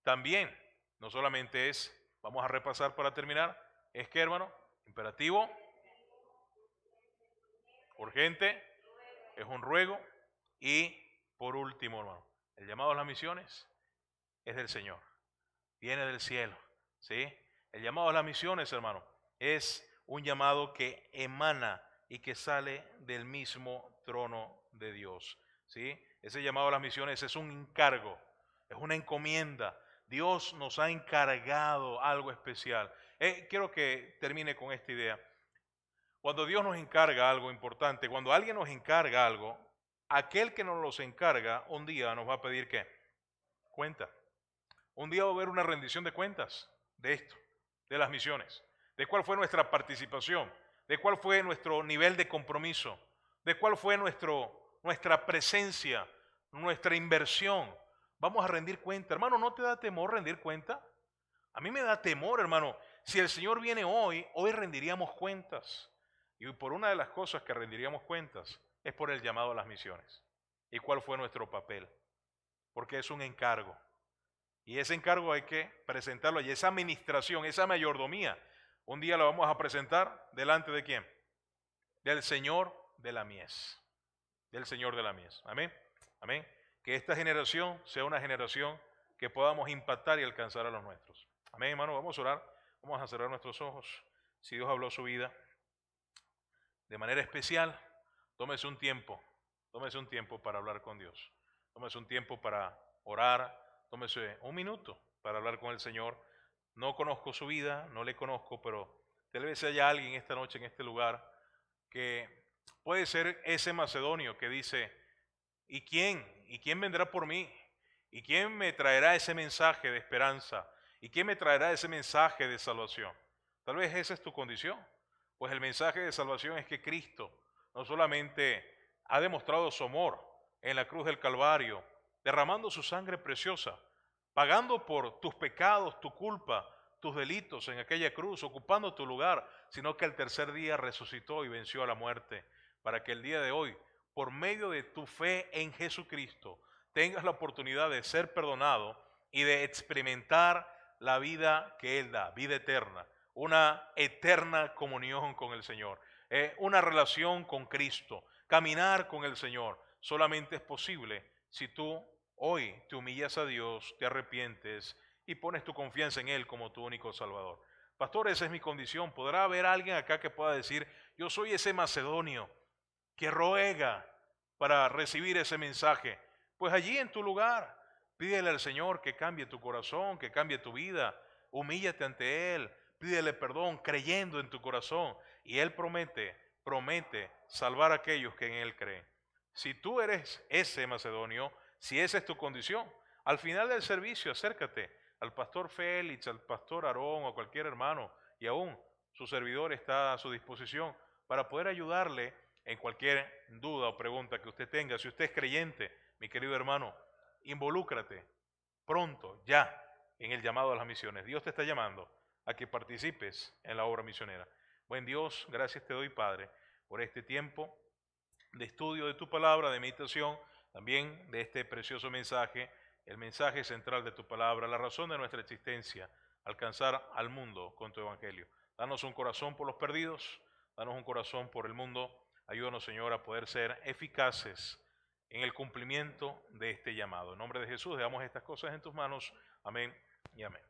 Speaker 1: también, no solamente es, vamos a repasar para terminar, es que, hermano, imperativo, urgente, es un ruego y por último, hermano, el llamado a las misiones es del Señor, viene del cielo, ¿sí? El llamado a las misiones, hermano, es un llamado que emana y que sale del mismo trono de Dios, ¿sí? Ese llamado a las misiones es un encargo, es una encomienda. Dios nos ha encargado algo especial. Quiero que termine con esta idea. Cuando Dios nos encarga algo importante, cuando alguien nos encarga algo, aquel que nos los encarga un día nos va a pedir ¿qué? Cuenta. Un día va a haber una rendición de cuentas de esto, de las misiones, de cuál fue nuestra participación, de cuál fue nuestro nivel de compromiso, de cuál fue nuestra presencia, nuestra inversión. Vamos a rendir cuenta. Hermano, ¿no te da temor rendir cuenta? A mí me da temor, hermano. Si el Señor viene hoy rendiríamos cuentas. Y por una de las cosas que rendiríamos cuentas es por el llamado a las misiones. ¿Y cuál fue nuestro papel? Porque es un encargo. Y ese encargo hay que presentarlo. Y esa administración, esa mayordomía, Un día la vamos a presentar delante de ¿quién? Del Señor de la mies. Del Señor de la mies. Amén. Amén. Que esta generación sea una generación que podamos impactar y alcanzar a los nuestros. Amén, hermano. Vamos a orar. Vamos a cerrar nuestros ojos. Si Dios habló su vida de manera especial, tómese un tiempo para hablar con Dios. Tómese un tiempo para orar. Tómese un minuto para hablar con el Señor. No conozco su vida, no le conozco, pero tal vez haya alguien esta noche en este lugar que puede ser ese macedonio que dice, ¿y quién? ¿Y quién vendrá por mí? ¿Y quién me traerá ese mensaje de esperanza? ¿Y quién me traerá ese mensaje de salvación? Tal vez esa es tu condición. Pues el mensaje de salvación es que Cristo no solamente ha demostrado su amor en la cruz del Calvario, derramando su sangre preciosa, pagando por tus pecados, tu culpa, tus delitos en aquella cruz, ocupando tu lugar, sino que al tercer día resucitó y venció a la muerte, para que el día de hoy, por medio de tu fe en Jesucristo, tengas la oportunidad de ser perdonado y de experimentar la vida que Él da, vida eterna, una eterna comunión con el Señor, una relación con Cristo, caminar con el Señor. Solamente es posible si tú hoy te humillas a Dios, te arrepientes y pones tu confianza en Él como tu único Salvador. Pastor, esa es mi condición. ¿Podrá haber alguien acá que pueda decir, yo soy ese macedonio que ruega para recibir ese mensaje? Pues allí en tu lugar, pídele al Señor que cambie tu corazón, que cambie tu vida. Humíllate ante Él, pídele perdón creyendo en tu corazón. Y Él promete salvar a aquellos que en Él creen. Si tú eres ese macedonio, si esa es tu condición, al final del servicio acércate al pastor Félix, al pastor Aarón o cualquier hermano, y aún su servidor está a su disposición para poder ayudarle en cualquier duda o pregunta que usted tenga. Si usted es creyente, mi querido hermano, involúcrate pronto, ya, en el llamado a las misiones. Dios te está llamando a que participes en la obra misionera. Buen Dios, gracias te doy, Padre, por este tiempo de estudio de tu palabra, de meditación, también de este precioso mensaje, el mensaje central de tu palabra, la razón de nuestra existencia, alcanzar al mundo con tu evangelio. Danos un corazón por los perdidos, danos un corazón por el mundo. Ayúdanos, Señor, a poder ser eficaces en el cumplimiento de este llamado. En nombre de Jesús, dejamos estas cosas en tus manos. Amén y amén.